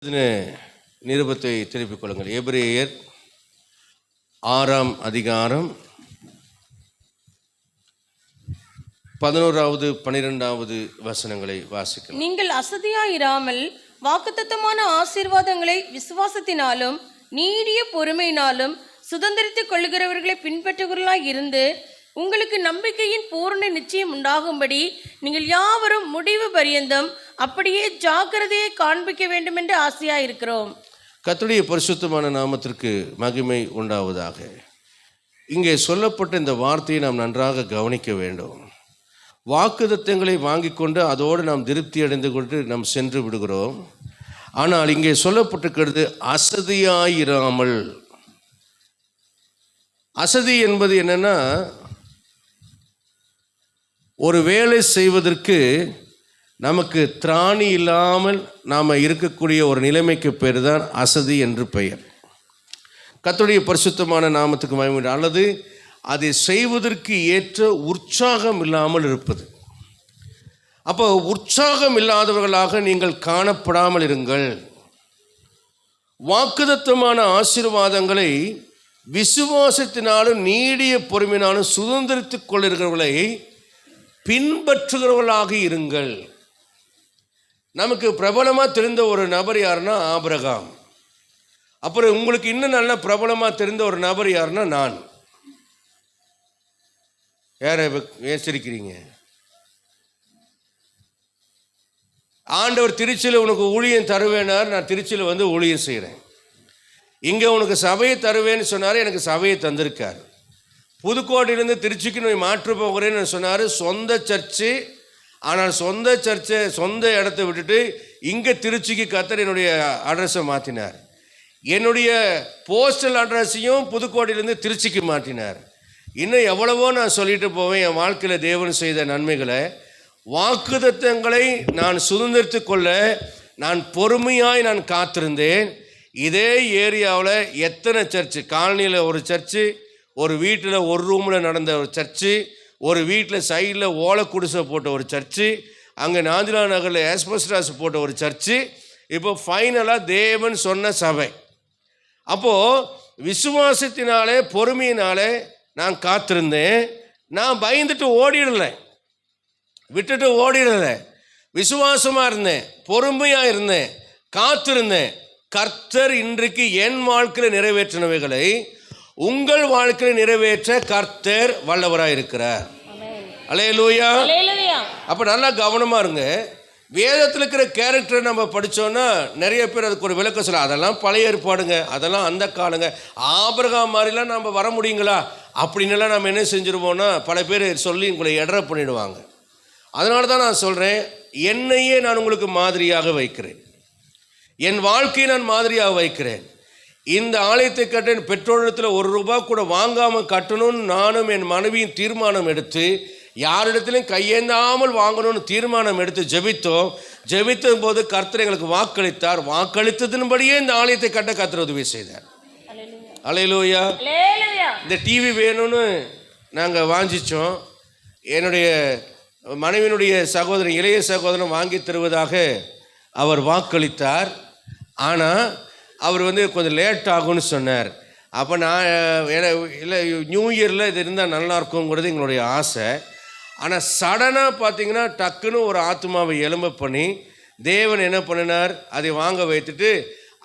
நிருபத்தை திருப்பிக் கொள்ளுங்கள். எபிரேயர் 6ஆம் அதிகாரம் 11வது 12வது வசனங்களை வாசிக்கலாம். நீங்கள் அசதியாயிராமல் வாக்குத்தத்தமான ஆசீர்வாதங்களை விசுவாசத்தினாலும் நீடிய பொறுமையினாலும் சுதந்திரித்துக் கொள்ளுகிறவர்களை பின்பற்றுகிறவர்களாய் இருந்து உங்களுக்கு நம்பிக்கையின் பூரண நிச்சயம் உண்டாகும்படி நீங்கள் யாவரும் முடிவு பரியந்தம் அப்படியே ஜாக்கிரதையை காண்பிக்க வேண்டும் என்று ஆசையாக இருக்கிறோம். கர்த்தருடைய பரிசுத்தமான நாமத்திற்கு மகிமை உண்டாவதாக. இங்கே சொல்லப்பட்ட இந்த வார்த்தையை நாம் நன்றாக கவனிக்க வேண்டும். வாக்குத்தத்தங்களை வாங்கி கொண்டு அதோடு நாம் திருப்தி அடைந்து கொண்டு நாம் சென்று விடுகிறோம். ஆனால் இங்கே சொல்லப்பட்டிருக்கிறது அசதியாயிராமல். அசதி என்பது என்னன்னா, ஒரு வேலை செய்வதற்கு நமக்கு திராணி இல்லாமல் நாம் இருக்கக்கூடிய ஒரு நிலைமைக்கு பேர் தான் அசதி என்று பெயர். கர்த்தருடைய பரிசுத்தமான நாமத்துக்கு மகிமை. அல்லது அதை செய்வதற்கு ஏற்ற உற்சாகம் இல்லாமல் இருப்பது. அப்போ உற்சாகம் இல்லாதவர்களாக நீங்கள் காணப்படாமல் இருங்கள். வாக்குத்தத்தமான ஆசீர்வாதங்களை விசுவாசத்தினாலும் நீடிய பொறுமையினாலும் சுதந்திரித்துக் கொள்ளுகிறவர்களை பின்பற்றுகிறவர்களாக இருங்கள். நமக்கு பிரபலமாக தெரிந்த ஒரு நபர் யாருன்னா ஆபிரகாம். அப்புறம் உங்களுக்கு இன்னும் நல்ல பிரபலமாக தெரிந்த ஒரு நபர் யாருன்னா நான். யாரை ஏன் சிரிக்கிறீங்க? ஆண்டவர் திருச்சியில் உனக்கு ஊழியம் தருவேனார். நான் திருச்சியில் வந்து ஊழியம் செய்கிறேன். இங்கே உனக்கு சபையை தருவேன்னு சொன்னார். எனக்கு சபையை தந்திருக்கார். புதுக்கோட்டையிலேருந்து திருச்சிக்கு நான் மாற்று போகிறேன்னு சொன்னார். சொந்த சர்ச்சு. ஆனால் சொந்த இடத்த விட்டுட்டு இங்கே திருச்சிக்கு கர்த்தர் என்னுடைய அட்ரஸை மாற்றினார். என்னுடைய போஸ்டல் அட்ரஸையும் புதுக்கோட்டையிலேருந்து திருச்சிக்கு மாற்றினார். இன்னும் எவ்வளவோ நான் சொல்லிட்டு போவேன் என் வாழ்க்கையில் தேவன் செய்த நன்மைகளை. வாக்குத்தத்தங்களை நான் சுதந்திரித்து கொள்ள நான் பொறுமையாய் நான் காத்திருந்தேன். இதே ஏரியாவில் எத்தனை சர்ச்சு, காலனியில் ஒரு சர்ச்சு, ஒரு வீட்டில் ஒரு ரூமில் நடந்த ஒரு சர்ச்சு, ஒரு வீட்டில் சைடில் ஓலை குடிசை போட்ட ஒரு சர்ச்சு, அங்கே நாஞ்சிலா நகரில் ஆஸ்பெஸ்டாஸ் போட்ட ஒரு சர்ச்சு, இப்போ ஃபைனலாக தேவன் சொன்ன சபை. அப்போது விசுவாசத்தினாலே பொறுமையினாலே நான் காத்திருந்தேன். நான் பயந்துட்டு ஓடிடலை, விட்டுட்டு ஓடிடலை. விசுவாசமாக இருந்தேன், பொறுமையாக இருந்தேன், காத்திருந்தேன். கர்த்தர் இன்றைக்கு என் வாழ்க்கையில் நிறைவேற்றினவைகளை உங்கள் வாழ்க்கையில் நிறைவேற்ற கர்த்தர் வல்லவராக இருக்கிறார். அல்லேலூயா. அப்போ நல்லா கவனமாக இருங்க. வேதத்தில் இருக்கிற கேரக்டரை நம்ம படித்தோன்னா நிறைய பேர் அதுக்கு ஒரு விளக்கம் சொல்ல, அதெல்லாம் பழைய ஏற்பாடுங்க, அதெல்லாம் அந்த காலங்க, ஆபிரகாம் மாதிரிலாம் நம்ம வர முடியுங்களா அப்படின்னுலாம் நம்ம என்ன செஞ்சுருவோம்னா பல பேர் சொல்லி உங்களை எடர பண்ணிடுவாங்க. அதனால தான் நான் சொல்கிறேன், என்னையே நான் உங்களுக்கு மாதிரியாக வைக்கிறேன். என் வாழ்க்கையை நான் மாதிரியாக வைக்கிறேன். இந்த ஆலயத்தை கட்ட பெற்றோரிடத்தில் ₹1 கூட வாங்காமல் கட்டணும்னு நானும் என் மனைவியும் தீர்மானம் எடுத்து, யாரிடத்திலையும் கையேந்தாமல் வாங்கணும்னு தீர்மானம் எடுத்து ஜெபித்த போது கர்த்தர் எங்களுக்கு வாக்களித்தார். வாக்களித்ததின்படியே இந்த ஆலயத்தை கட்ட கர்த்தர் உதவி செய்தார். அல்லேலூயா. இந்த டிவி வேணும்னு நாங்கள் வாஞ்சிச்சோம். என்னுடைய மனைவியினுடைய சகோதரன், இளைய சகோதரன் வாங்கி தருவதாக அவர் வாக்களித்தார். ஆனால் அவர் கொஞ்சம் லேட் ஆகும்னு சொன்னார். அப்போ நான் இல்லை, நியூ இயரில் இது இருந்தால் நல்லாயிருக்குங்கிறது எங்களுடைய ஆசை. ஆனால் சடனாக பார்த்தீங்கன்னா டக்குன்னு ஒரு ஆத்மாவை எலும்ப பண்ணி தேவன் என்ன பண்ணினார், அதை வாங்க வைத்துட்டு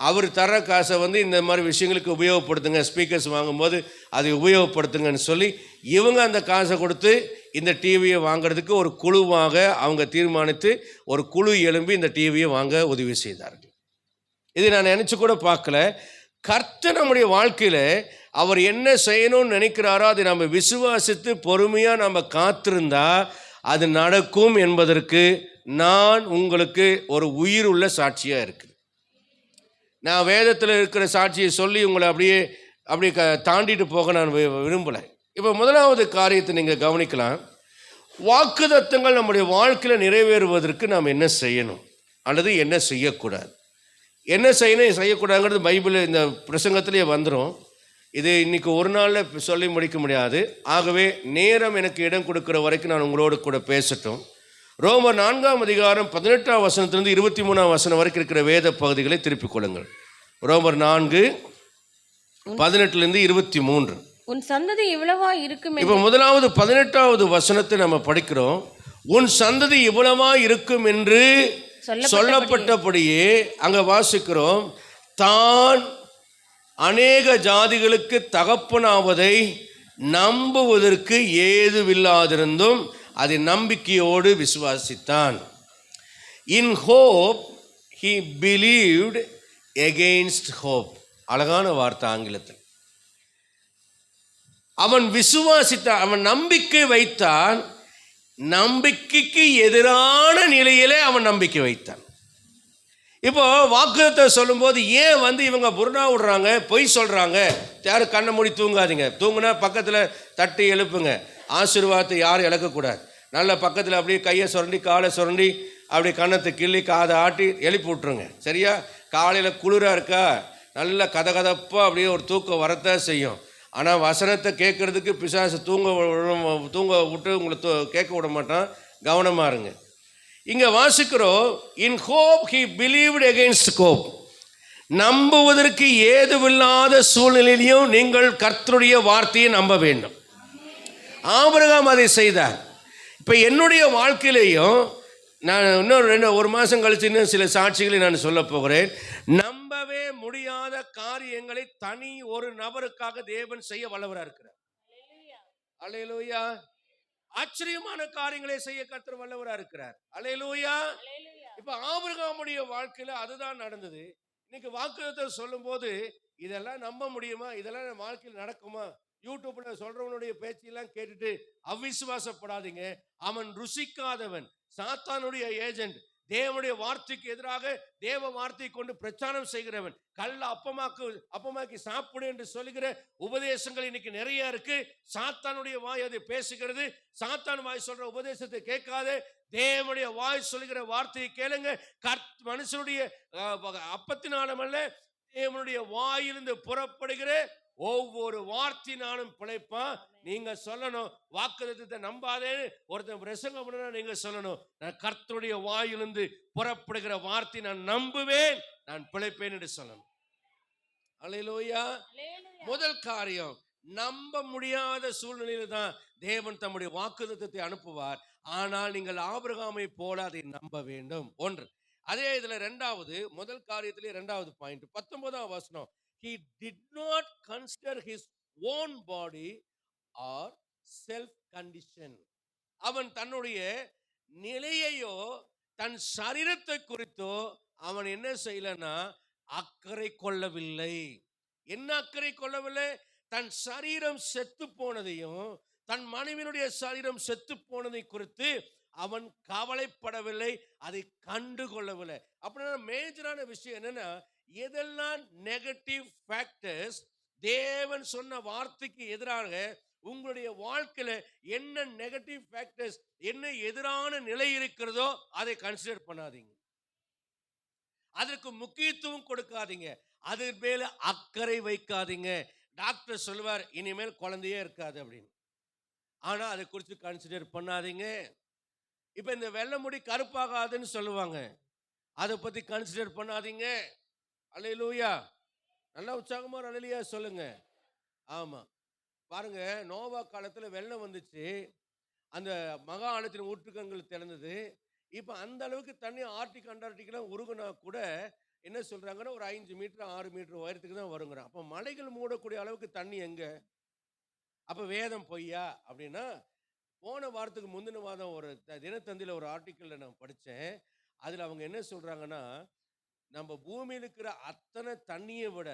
அவர் தர காசை இந்த மாதிரி விஷயங்களுக்கு உபயோகப்படுத்துங்க, ஸ்பீக்கர்ஸ் வாங்கும்போது அதை உபயோகப்படுத்துங்கன்னு சொல்லி இவங்க அந்த காசை கொடுத்து இந்த டிவியை வாங்கிறதுக்கு ஒரு குழுவாக அவங்க தீர்மானித்து ஒரு குழு எழும்பி இந்த டிவியை வாங்க உதவி செய்தார்கள். இது நான் நினச்சி கூட பார்க்கல. கர்த்தர் நம்முடைய வாழ்க்கையில் அவர் என்ன செய்யணும்னு நினைக்கிறாரோ அதை நம்ம விசுவாசித்து பொறுமையாக நம்ம காத்திருந்தா அது நடக்கும் என்பதற்கு நான் உங்களுக்கு ஒரு உயிர் உள்ள சாட்சியாக இருக்குது. நான் வேதத்தில் இருக்கிற சாட்சியை சொல்லி உங்களை அப்படியே தாண்டிட்டு போக நான் விரும்பலை. இப்போ முதலாவது காரியத்தை நீங்கள் கவனிக்கலாம். வாக்குத்தத்தங்கள் நம்முடைய வாழ்க்கையில் நிறைவேறுவதற்கு நாம் என்ன செய்யணும் அல்லது என்ன செய்யக்கூடாது, என்ன செய்யணும் செய்யக்கூடாதுங்கிறது பைபிள் இந்த பிரசங்கத்திலே வந்துடும். இது இன்றைக்கி ஒரு நாளில் சொல்லி முடிக்க முடியாது. ஆகவே நேரம் எனக்கு இடம் கொடுக்குற வரைக்கும் நான் உங்களோடு கூட பேசட்டும். ரோமர் 4 வசனத்திலிருந்து 23 வரைக்கும் இருக்கிற வேத பகுதிகளை திருப்பிக் கொள்ளுங்கள். ரோமர் 4:18 23. உன் சந்ததி இவ்வளவா இருக்கும். இப்ப முதலாவது 18வது வசனத்தை நம்ம படிக்கிறோம். உன் சந்ததி இவ்வளவா இருக்கும் என்று சொல்லப்பட்டபடியே அங்க வாசிக்கிறோம். தான் அநேக ஜாதிகளுக்கு தகப்பனாவதை நம்புவதற்கு ஏதுவில்லாதிருந்தும் அதை நம்பிக்கையோடு விசுவாசித்தான். In hope he believed against hope. அழகான வார்த்தை ஆங்கிலத்தில். அவன் விசுவாசித்தான், அவன் நம்பிக்கை வைத்தான். நம்பிக்கைக்கு எதிரான நிலையிலே அவன் நம்பிக்கை வைத்தான். இப்போ வாக்குத்தத்தை சொல்லும்போது ஏன் இவங்க புர்ணா விடுறாங்க, பொய் சொல்றாங்க? யாரும் கண்ணை மூடி தூங்காதீங்க. தூங்குனா பக்கத்தில் தட்டி எழுப்புங்க. ஆசீர்வாதத்தை யாரும் இழக்கக்கூடாது. நல்ல பக்கத்தில் அப்படியே கையை சுரண்டி காலை சுரண்டி அப்படியே கண்ணத்தை கிள்ளி காதை ஆட்டி எழுப்பி விட்ருங்க. சரியா? காலையில் குளிராக இருக்கா, நல்ல கதகதப்பாக அப்படியே ஒரு தூக்கம் வரத்தான் செய்யும். ஆனால் வசனத்தை கேட்கறதுக்கு பிசாசு தூங்க விட்டு உங்களை கேட்க விட மாட்டான். கவனமாக இருங்க. இங்கே வாசிக்கிறோம், இன் hope he believed against hope. நம்புவதற்கு ஏதுவில்லாத சூழ்நிலையிலையும் நீங்கள் கர்த்தருடைய வார்த்தையை நம்ப வேண்டும். ஆபிரகாம் அதை செய்தார். இப்போ என்னுடைய வாழ்க்கையிலையும் நான் இன்னும் ஒரு மாதம் கழிச்சு இன்னும் சில சாட்சிகளை நான் சொல்ல போகிறேன். நம்பவே முடியாத காரியங்களை தனி ஒரு நபருக்காக தேவன் செய்ய வல்லவராக இருக்கிறார். அல்லேலூயா. ஆச்சரியமான காரியங்களை செய்ய கர்த்தர் வல்லவராக இருக்கிறார். அல்லேலூயா. இப்ப ஆபிரகாமுடைய வாழ்க்கையில அதுதான் நடந்தது. இன்னைக்கு வாக்குத்தத்தை சொல்லும் போது இதெல்லாம் நம்ப முடியுமா, இதெல்லாம் வாழ்க்கையில் நடக்குமா? யூடியூப்ல சொல்றவனுடைய பேச்செல்லாம் கேட்டுட்டு அவிசுவாசப்படாதீங்க. அவன் ருசிக்காதவன், சாத்தானுடைய ஏஜென்ட். தேவனுடைய வார்த்தைக்கு எதிராக தேவ வார்த்தை கொண்டு பிரச்சாரம் செய்கிறவன், கல்ல அப்பமாக்கி சாப்பிடு என்று சொல்லுகிற உபதேசங்கள் இன்னைக்கு நிறைய இருக்கு. சாத்தானுடைய வாய் அதை பேசுகிறது. சாத்தான் வாய் சொல்ற உபதேசத்தை கேட்காத, தேவனுடைய வாய் சொல்லுகிற வார்த்தையை கேளுங்க. மனுஷனுடைய அப்பத்தினாலும் அல்ல, தேவனுடைய வாயிலிருந்து புறப்படுகிற ஒவ்வொரு வார்த்தையினாலும் பிழைப்பான். நீங்க சொல்லணும், வாக்குத்தத்தத்தை நம்பாதேன்னு ஒருத்தன் பிரசங்கம் பண்ணா நீங்க சொல்லணும், நான் கர்த்தருடைய வாயிலிருந்து புறப்படுகிற வார்த்தை நான் நம்புவேன், நான் பிழைப்பேன் என்று சொல்லணும். அல்லேலூயா. முதல் காரியம், நம்ப முடியாத சூழ்நிலையில தான் தேவன் தம்முடைய வாக்குத்தத்தத்தை அனுப்புவார். ஆனால் நீங்கள் ஆபிரகாமை போல அதை நம்ப வேண்டும். ஒன்று. அதே இதுல இரண்டாவது, முதல் காரியத்திலே இரண்டாவது பாயிண்ட் 19ஆம் வசனம், he did not consider his own body or self condition. அவன் தன்னுடைய நிலையையோ தன் சரீரத்தை குறித்தோ அவன் என்ன செய்யலன்னா அக்கறை கொள்ளவில்லை. என்ன அக்கறை கொள்ளவில்லை? தன் சரீரம் செத்து போனதையும் தன் மனைவியினுடைய சரீரம் செத்து போனதை குறித்து அவன் கவலைப்படவில்லை, அதை கண்டு கொள்ளவில்லை. அப்படின்னா மேஜரான விஷயம் என்னன்னா, எதெல்லாம் நெகட்டிவ் ஃபேக்டர்ஸ், தேவன் சொன்ன வார்த்தைக்கு எதிராக உங்களுடைய வாழ்க்கையில என்ன நெகட்டிவ் ஃபேக்டர்ஸ், என்ன எதிரான நிலை இருக்கிறதோ அதை கன்சிடர் பண்ணாதீங்க. அதற்கு முக்கியத்துவம் கொடுக்காதீங்க. அது மேல அக்கறை வைக்காதீங்க. டாக்டர் சொல்லுவார் இனிமேல் குழந்தையே இருக்காது அப்படின்னு, ஆனா அதை குறித்து கன்சிடர் பண்ணாதீங்க. இப்ப இந்த வெள்ளை முடி கருப்பாகாதுன்னு சொல்லுவாங்க, அதை பத்தி கன்சிடர் பண்ணாதீங்க. அல்லேலூயா. நல்லா உற்சாகமா அல்லேலூயா சொல்லுங்க. ஆமா, பாருங்க, நோவா காலத்துல வெள்ளம் வந்துச்சு, அந்த மகா ஆழத்தின் ஊற்றுக்கண்கள் திறந்தது. இப்ப அந்த அளவுக்கு தண்ணி ஆர்டிக் அண்டார்டிக்லாம் உருகுனா கூட என்ன சொல்றாங்கன்னா ஒரு 5 மீட்டர் 6 மீட்டர் உயரத்துக்கு தான் வருங்கிறான். அப்ப மலைகள் மூடக்கூடிய அளவுக்கு தண்ணி எங்க? அப்ப வேதம் பொய்யா அப்படின்னா, போன வாரத்துக்கு முந்தின வாரம் ஒரு தினத்தந்தியில் ஒரு ஆர்டிக்கல்ல நான் படித்தேன். அதில் அவங்க என்ன சொல்கிறாங்கன்னா, நம்ம பூமியில் இருக்கிற அத்தனை தண்ணியை விட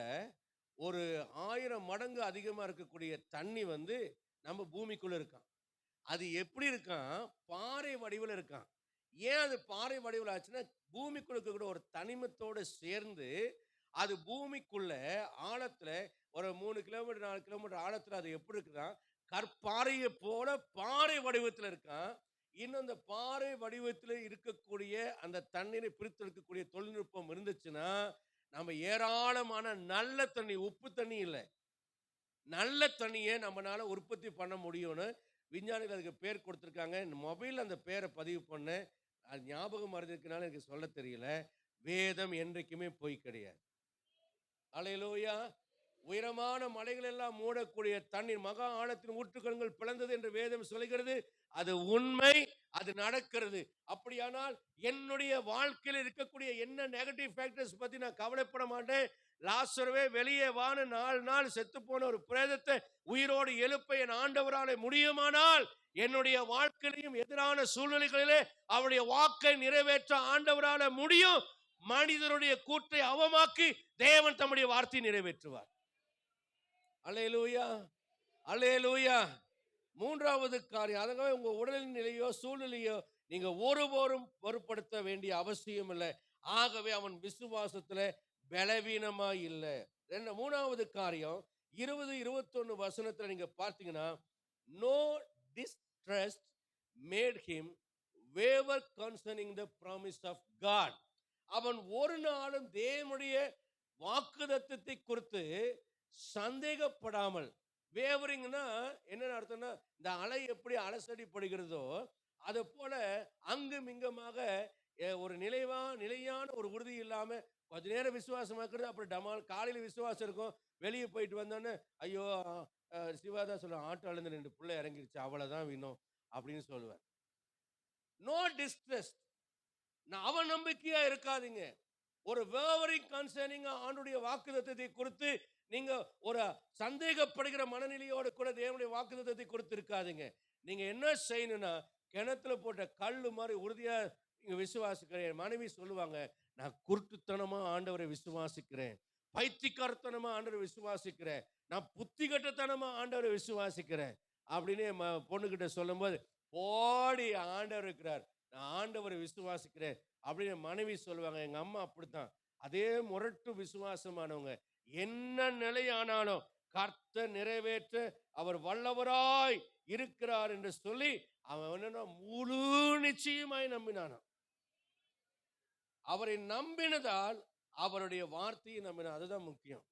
ஒரு 1000 மடங்கு அதிகமாக இருக்கக்கூடிய தண்ணி நம்ம பூமிக்குள்ளே இருக்கான். அது எப்படி இருக்கான்? பாறை வடிவில் இருக்கான். ஏன் அது பாறை வடிவில் ஆச்சுன்னா, பூமிக்குள்ள இருக்கக்கூடிய ஒரு தனிமத்தோடு சேர்ந்து அது பூமிக்குள்ள ஆழத்தில் ஒரு 3 கிலோமீட்டர் 4 கிலோமீட்டர் ஆழத்தில் அது எப்படி இருக்குதான், கற்பாறையை போல பாறை வடிவத்தில் இருக்கான். இன்னும் அந்த பாறை வடிவத்தில் இருக்கக்கூடிய அந்த தண்ணீரை பிரித்து இருக்கக்கூடிய தொழில்நுட்பம் இருந்துச்சுன்னா, நம்ம ஏராளமான நல்ல தண்ணி, உப்பு தண்ணி இல்லை, நல்ல தண்ணியை நம்மளால உற்பத்தி பண்ண முடியும்னு விஞ்ஞானிகள் அதுக்கு பேர் கொடுத்துருக்காங்க. மொபைலில் அந்த பேரை பதிவு பண்ணேன். அது ஞாபகம் மறந்துருக்கனால எனக்கு சொல்ல தெரியல. வேதம் என்றைக்குமே பொய் கிடையாது. அல்லேலூயா. உயரமான மலைகள் எல்லாம் மூடக்கூடிய தண்ணீர், மகா ஆழத்தின் ஊற்றுக்கண்கள் பிளந்தது என்று வேதம் சொல்கிறது. அது உண்மை, அது நடக்கிறது. அப்படியானால் என்னுடைய வாழ்க்கையில் இருக்கக்கூடிய என்ன நெகட்டிவ் ஃபேக்டர்ஸ் பத்தி நான் கவலைப்பட மாட்டேன். லாசருவே வெளியே வான்னு 4 நாள் செத்து போன ஒரு பிரேதத்தை உயிரோடு எழுப்ப என் ஆண்டவராலே முடியுமானால், என்னுடைய வாழ்க்கையிலும் எதிரான சூழ்நிலைகளிலே அவருடைய வாக்கை நிறைவேற்ற ஆண்டவரால முடியும். மனிதனுடைய கூற்றை அவமாக்கி தேவன் தம்முடைய வார்த்தையை நிறைவேற்றுவார். அல்லேலூயா, அல்லேலூயா. மூன்றாவது காரியம், அதுக்காக உங்க உடல் நிலையோ சூழ்நிலையோ நீங்க ஒருபோதும் பொருட்படுத்த வேண்டிய அவசியம் இல்லை. ஆகவே அவன் விசுவாசத்துல பலவீனமா இல்லை. மூணாவது காரியம் 20-21 வசனத்துல நீங்க பார்த்தீங்கன்னா, no distrust made him waver concerning the promise of God. அவன் ஒரு நாளும் தேவனுடைய வாக்குத்தத்தத்தை குறித்து சந்தேகப்படாமல், வேவரிங்னா என்ன அர்த்தம்னா, இந்த அலை எப்படி அலசடிப்படுகிறதோ அது போல அங்கும் இங்குமாக ஒரு நிலையான ஒரு உறுதி இல்லாம கொஞ்ச நேரம் விசுவாசமா இருக்கிறது, அப்புறம் டமால் காலையில விசுவாசம் இருக்கும், வெளியே போயிட்டு வந்தோன்னே ஐயோ சிவாதா சொல்லுவான், ஆட்டோல இருந்து 2 புள்ள இறங்கிருச்சு அவ்வளவுதான் வேணும் அப்படின்னு சொல்லுவேன். நோ டிஸ்ட்ரெஸ், அவநம்பிக்கையா இருக்காதீங்க. ஒரு வேவரிங் கன்சர்னிங் ஆண்டுடைய வாக்குத்தத்தத்தை குறித்து நீங்க ஒரு சந்தேகப்படுகிற மனநிலையோடு கூட தேவனுடைய வாக்குத்தத்தத்தை குறித்து இருக்காதீங்க. நீங்க என்ன செய்யணும்னா, கிணத்துல போட்ட கல்லு மாதிரி உறுதியா நீங்க விசுவாசிக்கிறேன். மனைவி சொல்லுவாங்க, நான் குருட்டுத்தனமா ஆண்டவரை விசுவாசிக்கிறேன், பைத்தியக்காரத்தனமா ஆண்டவரை விசுவாசிக்கிறேன், நான் புத்திகட்டத்தனமா ஆண்டவரை விசுவாசிக்கிறேன் அப்படின்னு பொண்ணுகிட்ட சொல்லும்போது, போடி ஆண்டவர் இருக்கிறார், நான் ஆண்டவரை விசுவாசிக்கிறேன் அப்படின்னு மனைவி சொல்லுவாங்க. எங்க அம்மா அப்படித்தான், அதே முரட்டு விசுவாசமானவங்க. என்ன நிலையானாலும் கர்த்தர் நிறைவேற்ற அவர் வல்லவராய் இருக்கிறார் என்று சொல்லி அவன் என்னன்னா முழு நிச்சயமாய் நம்பினான். அவரை நம்பினதால் அவருடைய வார்த்தையை நம்பினான். அதுதான் முக்கியம்.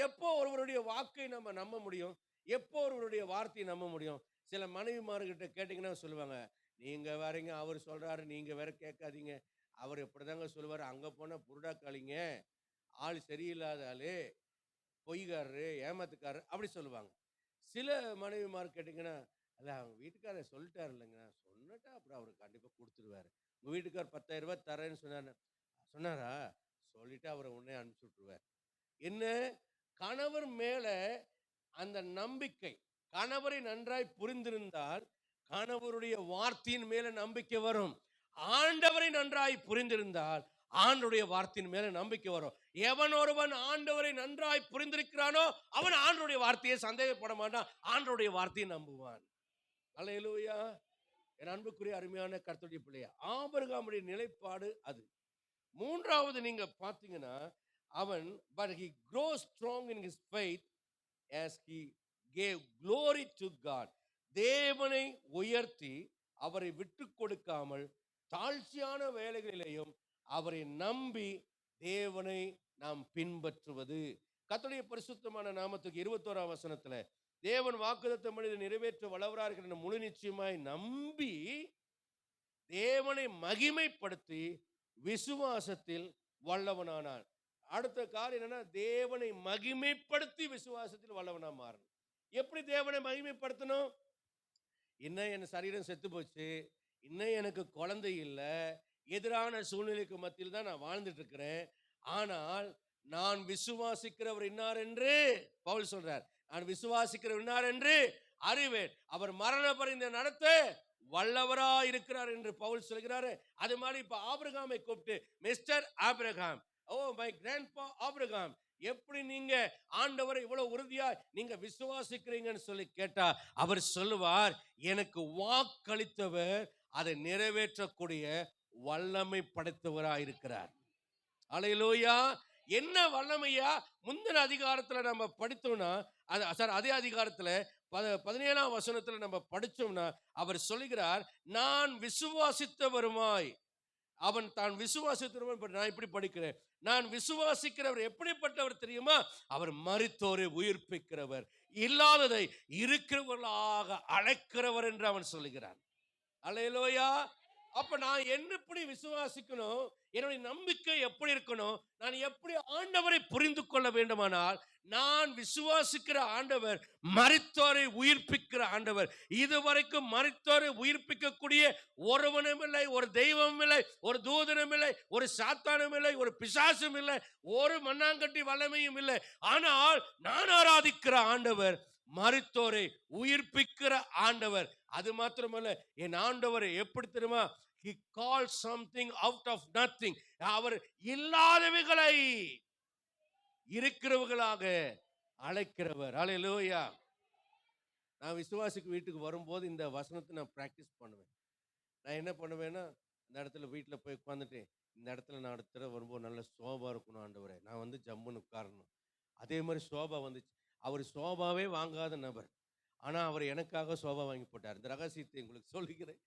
எப்போ ஒருவருடைய வாக்கை நம்ம நம்ப முடியும், எப்போ ஒருவருடைய வார்த்தையை நம்ப முடியும்? சில மனைவிமார்கிட்ட கேட்டீங்கன்னா சொல்லுவாங்க, நீங்க வேறங்க, அவர் சொல்றாரு நீங்க வேற கேட்காதீங்க, அவர் எப்படிதாங்க சொல்லுவாரு, அங்க போனா புருடாக்காளிங்க, ஆள் சரியில்லாத ஆளு, பொய்காரரு, ஏமாத்துக்காரரு அப்படி சொல்லுவாங்க. சில மனைவிமார் கேட்டீங்கன்னா, அல்ல அவங்க வீட்டுக்காரர் சொல்லிட்டாரு இல்லைங்க, சொன்னட்டா அப்புறம் அவரு கண்டிப்பா கொடுத்துருவாரு. உங்க வீட்டுக்கார் 10,000 ரூபாய் தரேன்னு சொன்னாரா, சொல்லிட்டு அவரை உடனே அனுப்பிச்சு விட்டுருவார். என்ன, கணவர் மேல அந்த நம்பிக்கை, கணவரை நன்றாய் புரிந்திருந்தால் கணவருடைய வார்த்தையின் மேல நம்பிக்கை வரும். ஆண்டவரை நன்றாய் புரிந்திருந்தால் ஆண்டவருடைய வார்த்தையின் மேல நம்பிக்கை வரும். எவன் ஒருவன் ஆண்டவரை நன்றாய் புரிந்திருக்கிறானோ அவன் ஆண்டவருடைய வார்த்தையை சந்தேகப்பட மாட்டான், ஆண்டவருடைய வார்த்தையை நம்புவான். அல்லேலூயா. என் அன்புக்குரிய அருமையான கர்த்தருடைய பிள்ளையா, ஆபிரகாமுடைய நிலைப்பாடு அது. மூன்றாவது நீங்க பார்த்தீங்கன்னா, அவன் but he grows strong in his faith as he gave glory to God. தேவனை உயர்த்தி அவரை விட்டு கொடுக்காமல் தாழ்ச்சியான வேலைகளிலேயும் அவரை நம்பி தேவனை நாம் பின்பற்றுவது. கர்த்தருடைய பரிசுத்தமான நாமத்துக்கு 21ஆம் வசனத்துல, தேவன் வாக்குத்தத்தம் பண்ணி நிறைவேற்ற வல்லவராக இருக்கிற முழு நிச்சயமாய் நம்பி தேவனை மகிமைப்படுத்தி விசுவாசத்தில் வல்லவனானான். அடுத்த காரியம் என்னன்னா, தேவனை மகிமைப்படுத்தி விசுவாசத்தில் வல்லவனா மாறணும். எப்படி தேவனை மகிமைப்படுத்தணும்? இன்னும் என் சரீரம் செத்து போச்சு, இன்னும் எனக்கு குழந்தை இல்லை, எதிரான சூழ்நிலைக்கு மத்தியில் தான் நான் வாழ்ந்துட்டு இருக்கிறேன், ஆனால் நான் விசுவாசிக்கிறவர் இன்னார் என்று பவுல் சொல்றார். நான் விசுவாசிக்கிறவர் இன்னார் என்று அறிவேன், அவர் மரண பரிந்து நடத்த வல்லவரா இருக்கிறார் என்று பவுல் சொல்கிறாரு. அது மாதிரி இப்ப ஆபிரகாமை கூப்பிட்டு, mister Abraham, oh my grandpa Abraham, எப்படி நீங்க ஆண்டவரை இவ்வளவு உறுதியா நீங்க விசுவாசிக்கிறீங்கன்னு சொல்லி கேட்டா அவர் சொல்லுவார், எனக்கு வாக்களித்தவர் அதை நிறைவேற்றக்கூடிய வல்லமை படைத்தவராக இருக்கிறார். அல்லேலூயா. என்ன வல்லமையா? முந்தின அதிகாரத்துல நம்ம படித்தோம்னா, அதே அதிகாரத்துல 17ஆம் வசனத்துல நம்ம படிச்சோம்னா அவர் சொல்லுகிறார், நான் விசுவாசித்தவருமாய், அவன் தான் விசுவாசித்தவன். நான் இப்படி படிக்கிறேன், நான் விசுவாசிக்கிறவர் எப்படிப்பட்டவர் தெரியுமா? அவர் மரித்தோரை உயிர்ப்பிக்கிறவர், இல்லாததை இருக்கிறவர்களாக அழைக்கிறவர் என்று அவன் சொல்லுகிறான். அல்லேலூயா. அப்ப நான் எப்படி விசுவாசிக்கணும்? என்னுடைய நம்பிக்கை எப்படி இருக்கணும்? நான் எப்படி ஆண்டவரை புரிந்து கொள்ள வேண்டுமானால், நான் விசுவாசிக்கிற ஆண்டவர் மரித்தோரை உயிர்ப்பிக்கிற ஆண்டவர். இதுவரைக்கும் மரித்தோரை உயிர்ப்பிக்கக்கூடிய ஒருவனும் இல்லை, ஒரு தெய்வமும் இல்லை, ஒரு தூதனும் இல்லை, ஒரு சாத்தானும் இல்லை, ஒரு பிசாசும் இல்லை, ஒரு மண்ணாங்கட்டி வல்லமையும் இல்லை. ஆனால் நான் ஆராதிக்கிற ஆண்டவர் மரித்தோரை உயிர்ப்பிக்கிற ஆண்டவர். அது மாத்திரமல்ல, என் ஆண்டவர் எப்படி தெரியுமா? He called something out of nothing. அவர் இல்லாதவைகளை இருக்கிறவர்களாக அழைக்கிறவர். அல்லேலூயா. நான் விசுவாசிக்கு வீட்டுக்கு வரும்போது இந்த வசனத்தை நான் பிராக்டிஸ் பண்ணுவேன். நான் என்ன பண்ணுவேன்னா, இந்த இடத்துல வீட்டில் போய் உட்காந்துட்டு, இந்த இடத்துல நான் அடுத்த தடவை வரும்போது நல்ல சோபா இருக்கணும் ஆண்டவரே, நான் வந்து ஜம்முன்னு உட்காரணும். அதே மாதிரி சோபா வந்துச்சு. அவர் சோபாவே வாங்காத நபர், ஆனால் அவர் எனக்காக சோபா வாங்கி போட்டார். இந்த ரகசியத்தை உங்களுக்கு சொல்லிக்கிறேன்.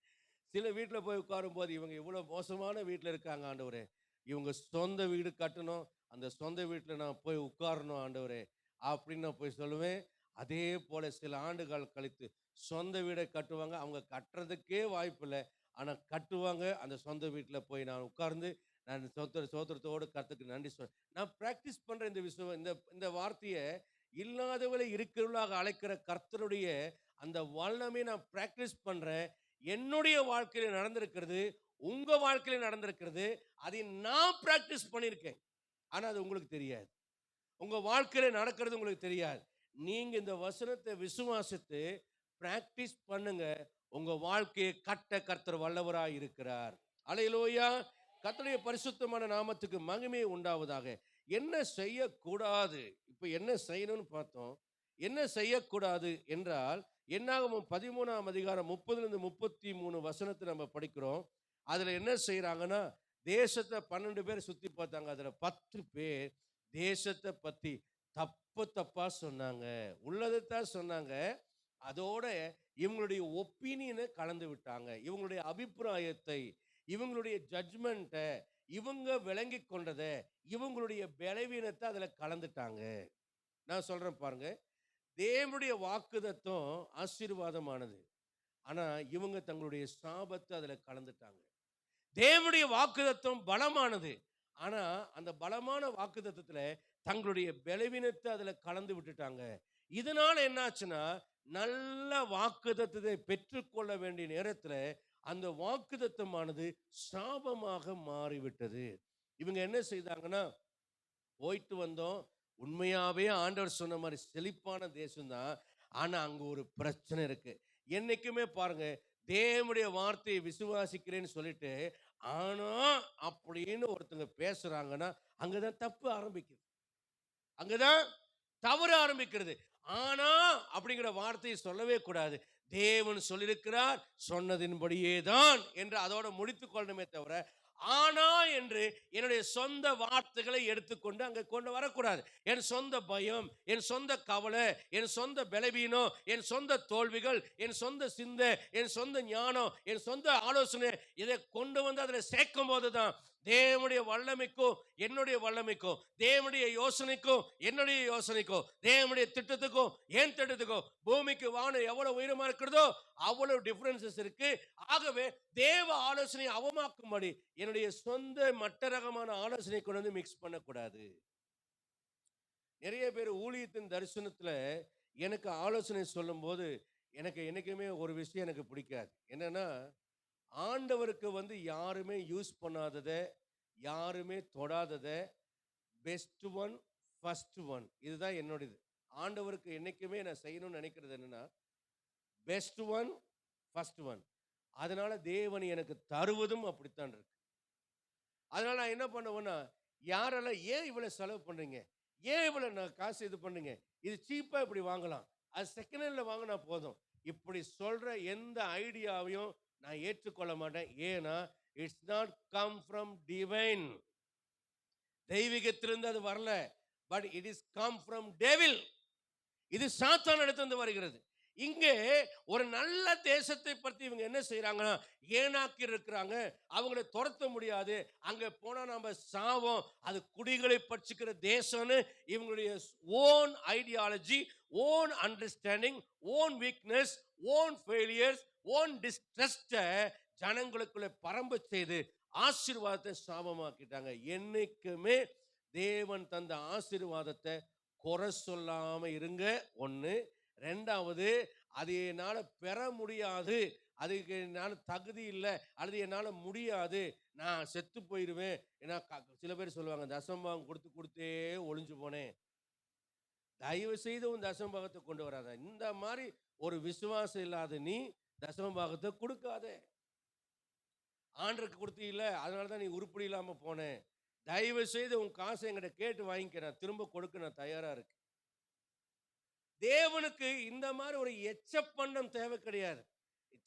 சில வீட்டில் போய் உட்காரும்போது, இவங்க இவ்வளோ மோசமான வீட்டில் இருக்காங்க ஆண்டவரே, இவங்க சொந்த வீடு கட்டணும், அந்த சொந்த வீட்டில் நான் போய் உட்காரணும் ஆண்டவரே அப்படின்னு நான் போய் சொல்லுவேன். அதே போல் சில ஆண்டுகள் கழித்து சொந்த வீடை கட்டுவாங்க. அவங்க கட்டுறதுக்கே வாய்ப்பு இல்லை, ஆனால் கட்டுவாங்க. அந்த சொந்த வீட்டில் போய் நான் உட்கார்ந்து நான் சோத்திரத்தோடு கர்த்தருக்கு நன்றி நான் ப்ராக்டிஸ் பண்ணுறேன். இந்த வார்த்தையை இல்லாதவளை இருக்கிறவர்களாக அழைக்கிற கர்த்தருடைய அந்த வல்லமை நான் பிராக்டிஸ் பண்றேன். என்னுடைய வாழ்க்கையில நடந்திருக்கிறது, உங்க வாழ்க்கையில நடந்திருக்கிறது. அதை நான் பிராக்டிஸ் பண்ணியிருக்கேன், ஆனா அது உங்களுக்கு தெரியாது. உங்க வாழ்க்கையில நடக்கிறது உங்களுக்கு தெரியாது. நீங்க இந்த வசனத்தை விசுவாசித்து பிராக்டிஸ் பண்ணுங்க. உங்க வாழ்க்கையை கட்ட கர்த்தர் வல்லவராய் இருக்கிறார். அல்லேலூயா. கர்த்தருடைய பரிசுத்தமான நாமத்துக்கு மகிமை உண்டாவதாக. என்ன செய்யக்கூடாது? இப்போ என்ன செய்யணும்னு பார்த்தோம். என்ன செய்யக்கூடாது என்றால், என்னாகமம் 13ஆம் அதிகாரம் 30-33 வசனத்தை நம்ம படிக்கிறோம். அதில் என்ன செய்கிறாங்கன்னா, தேசத்தை 12 பேர் சுற்றி பார்த்தாங்க. அதில் 10 பேர் தேசத்தை பற்றி தப்பாக சொன்னாங்க. உள்ளதைத்தான் சொன்னாங்க. அதோட இவங்களுடைய ஒப்பீனியனை கலந்து விட்டாங்க. இவங்களுடைய அபிப்பிராயத்தை, இவங்களுடைய ஜட்ஜ்மெண்ட்டை, இவங்க விளங்கி கொண்டதை, இவங்களுடைய பலவீனத்தை அதில் கலந்துட்டாங்க. நான் சொல்கிறேன் பாருங்க, தேவனுடைய வாக்குத்தத்தம் ஆசீர்வாதமானது, ஆனால் இவங்க தங்களுடைய சாபத்தை அதில் கலந்துட்டாங்க. தேவனுடைய வாக்குத்தத்தம் பலமானது, ஆனால் அந்த பலமான வாக்குத்தத்தத்தில் தங்களுடைய பலவீனத்தை அதில் கலந்து விட்டுட்டாங்க. இதனால் என்னாச்சுன்னா, நல்ல வாக்குத்தத்தத்தை பெற்றுக்கொள்ள வேண்டிய நேரத்தில் அந்த வாக்குத்தத்தமானது சாபமாக மாறிவிட்டது. இவங்க என்ன செய்தாங்கன்னா, போயிட்டு வந்தோம், உண்மையாவே ஆண்டவர் சொன்ன மாதிரி செழிப்பான தேசம்தான், ஆனா அங்க ஒரு பிரச்சனை இருக்கு. என்னைக்குமே பாருங்க, தேவனுடைய வார்த்தையை விசுவாசிக்கிறேன்னு சொல்லிட்டு ஆனா அப்படின்னு ஒருத்தங்க பேசுறாங்கன்னா, அங்கதான் தப்பு ஆரம்பிக்குது, அங்கதான் தவறு ஆரம்பிக்கிறது. ஆனா அப்படிங்கிற வார்த்தையை சொல்லவே கூடாது. தேவன் சொல்லியிருக்கிறார், சொன்னதின்படியே தான் என்று அதோட முடித்துக் கொள்ளணுமே தவிர, ஆனா என்று என்னுடைய சொந்த வார்த்தைகளை எடுத்துக்கொண்டு அங்கே கொண்டு வரக்கூடாது. என் சொந்த பயம், என் சொந்த கவலை, என் சொந்த பலவீனம், என் சொந்த தோல்விகள், என் சொந்த சிந்தை, என் சொந்த ஞானம், என் சொந்த ஆலோசனை, இதை கொண்டு வந்து அதில் சேர்க்கும் போது தான் தேவனுடைய வல்லமைக்கும் என்னுடைய வல்லமைக்கும், தேவனுடைய யோசனைக்கும் என்னுடைய யோசனைக்கும், தேவனுடைய திட்டத்துக்கும் என் திட்டத்துக்கும், பூமிக்கு வானம் எவ்வளவு உயரமா இருக்கிறதோ அவ்வளவு டிஃபரன்சஸ் இருக்கு. ஆகவே தேவ ஆலோசனை அவமாக்கும்படி என்னுடைய சொந்த மட்ட ரகமான ஆலோசனை கொண்டு வந்து மிக்ஸ் பண்ணக்கூடாது. நிறைய பேர் ஊழியத்தின் தரிசனத்துல எனக்கு ஆலோசனை சொல்லும் போது எனக்கு என்னைக்குமே ஒரு விஷயம் எனக்கு பிடிக்காது. என்னன்னா, ஆண்டவருக்கு வந்து யாருமே யூஸ் பண்ணாததை, யாருமே தொடாததை, பெஸ்ட் ஒன் ஃபர்ஸ்ட் ஒன், இதுதான் என்னோடது. ஆண்டவருக்கு என்னைக்குமே நான் செய்யணும்னு நினைக்கிறது என்னன்னா, பெஸ்ட் ஒன் ஃபர்ஸ்ட் ஒன். அதனால தேவன் எனக்கு தருவதும் அப்படித்தான் இருக்கு. அதனால நான் என்ன பண்ணுவேன்னா, யாரெல்லாம் ஏன் இவ்வளவு செலவு பண்றீங்க, ஏன் இவ்வளவு காசு இது பண்ணுங்க, இது சீப்பா இப்படி வாங்கலாம், அது செகண்ட் ஹேண்ட்ல வாங்கினா போதும், இப்படி சொல்ற எந்த ஐடியாவையும் நான் ஏற்றுக்கொள்ள மாட்டேன். ஏன்னா it's not come from divine. தெய்வீகத்திலிருந்து அது வரல, but it is come from devil. இது சாத்தான் இடத்திலிருந்து வருகிறது. இங்கே ஒரு நல்ல தேசத்தை பற்றி இவங்க என்ன செய்யறாங்கன்னா, ஏனாக்கி இருக்கிறாங்க, அவங்கள துரத்த முடியாது, அங்க போனா நம்ம சாவோம், அது குடிகளை பட்சிக்கிற தேசம்னு இவங்களுடைய own ideology, own understanding, own weakness, own failures, own distrust ஜனங்களுக்குள்ள பரம்ப செய்து ஆசீர்வாதத்தை சாபமாக்கிட்டாங்க. என்னைக்குமே தேவன் தந்த ஆசீர்வாதத்தை குறை சொல்லாம இருங்க. ஒன்று. ரெண்டாவது, அது என்னால் பெற முடியாது, அதுக்கு என்னால் தகுதி இல்லை, அல்லது என்னால் முடியாது, நான் செத்து போயிடுவேன். ஏன்னா சில பேர் சொல்லுவாங்க, தசமபாகம் கொடுத்து கொடுத்தே ஒளிஞ்சு போனேன். தயவு செய்து உன் தசமபாகத்தை கொண்டு வராத. இந்த மாதிரி ஒரு விசுவாசம் இல்லாத நீ தசமபாகத்தை கொடுக்காத. ஆண்டருக்கு கொடுத்தீல்ல, அதனால தான் நீ உருப்படி இல்லாமல் போனேன். தயவு செய்து உன் காசை என்கிட்ட கேட்டு வாங்கிக்க, நான் திரும்ப கொடுக்க நான் தயாரா இருக்கேன். தேவனுக்கு இந்த மாதிரி ஒரு எச்சப்பண்டம் தேவை கிடையாது.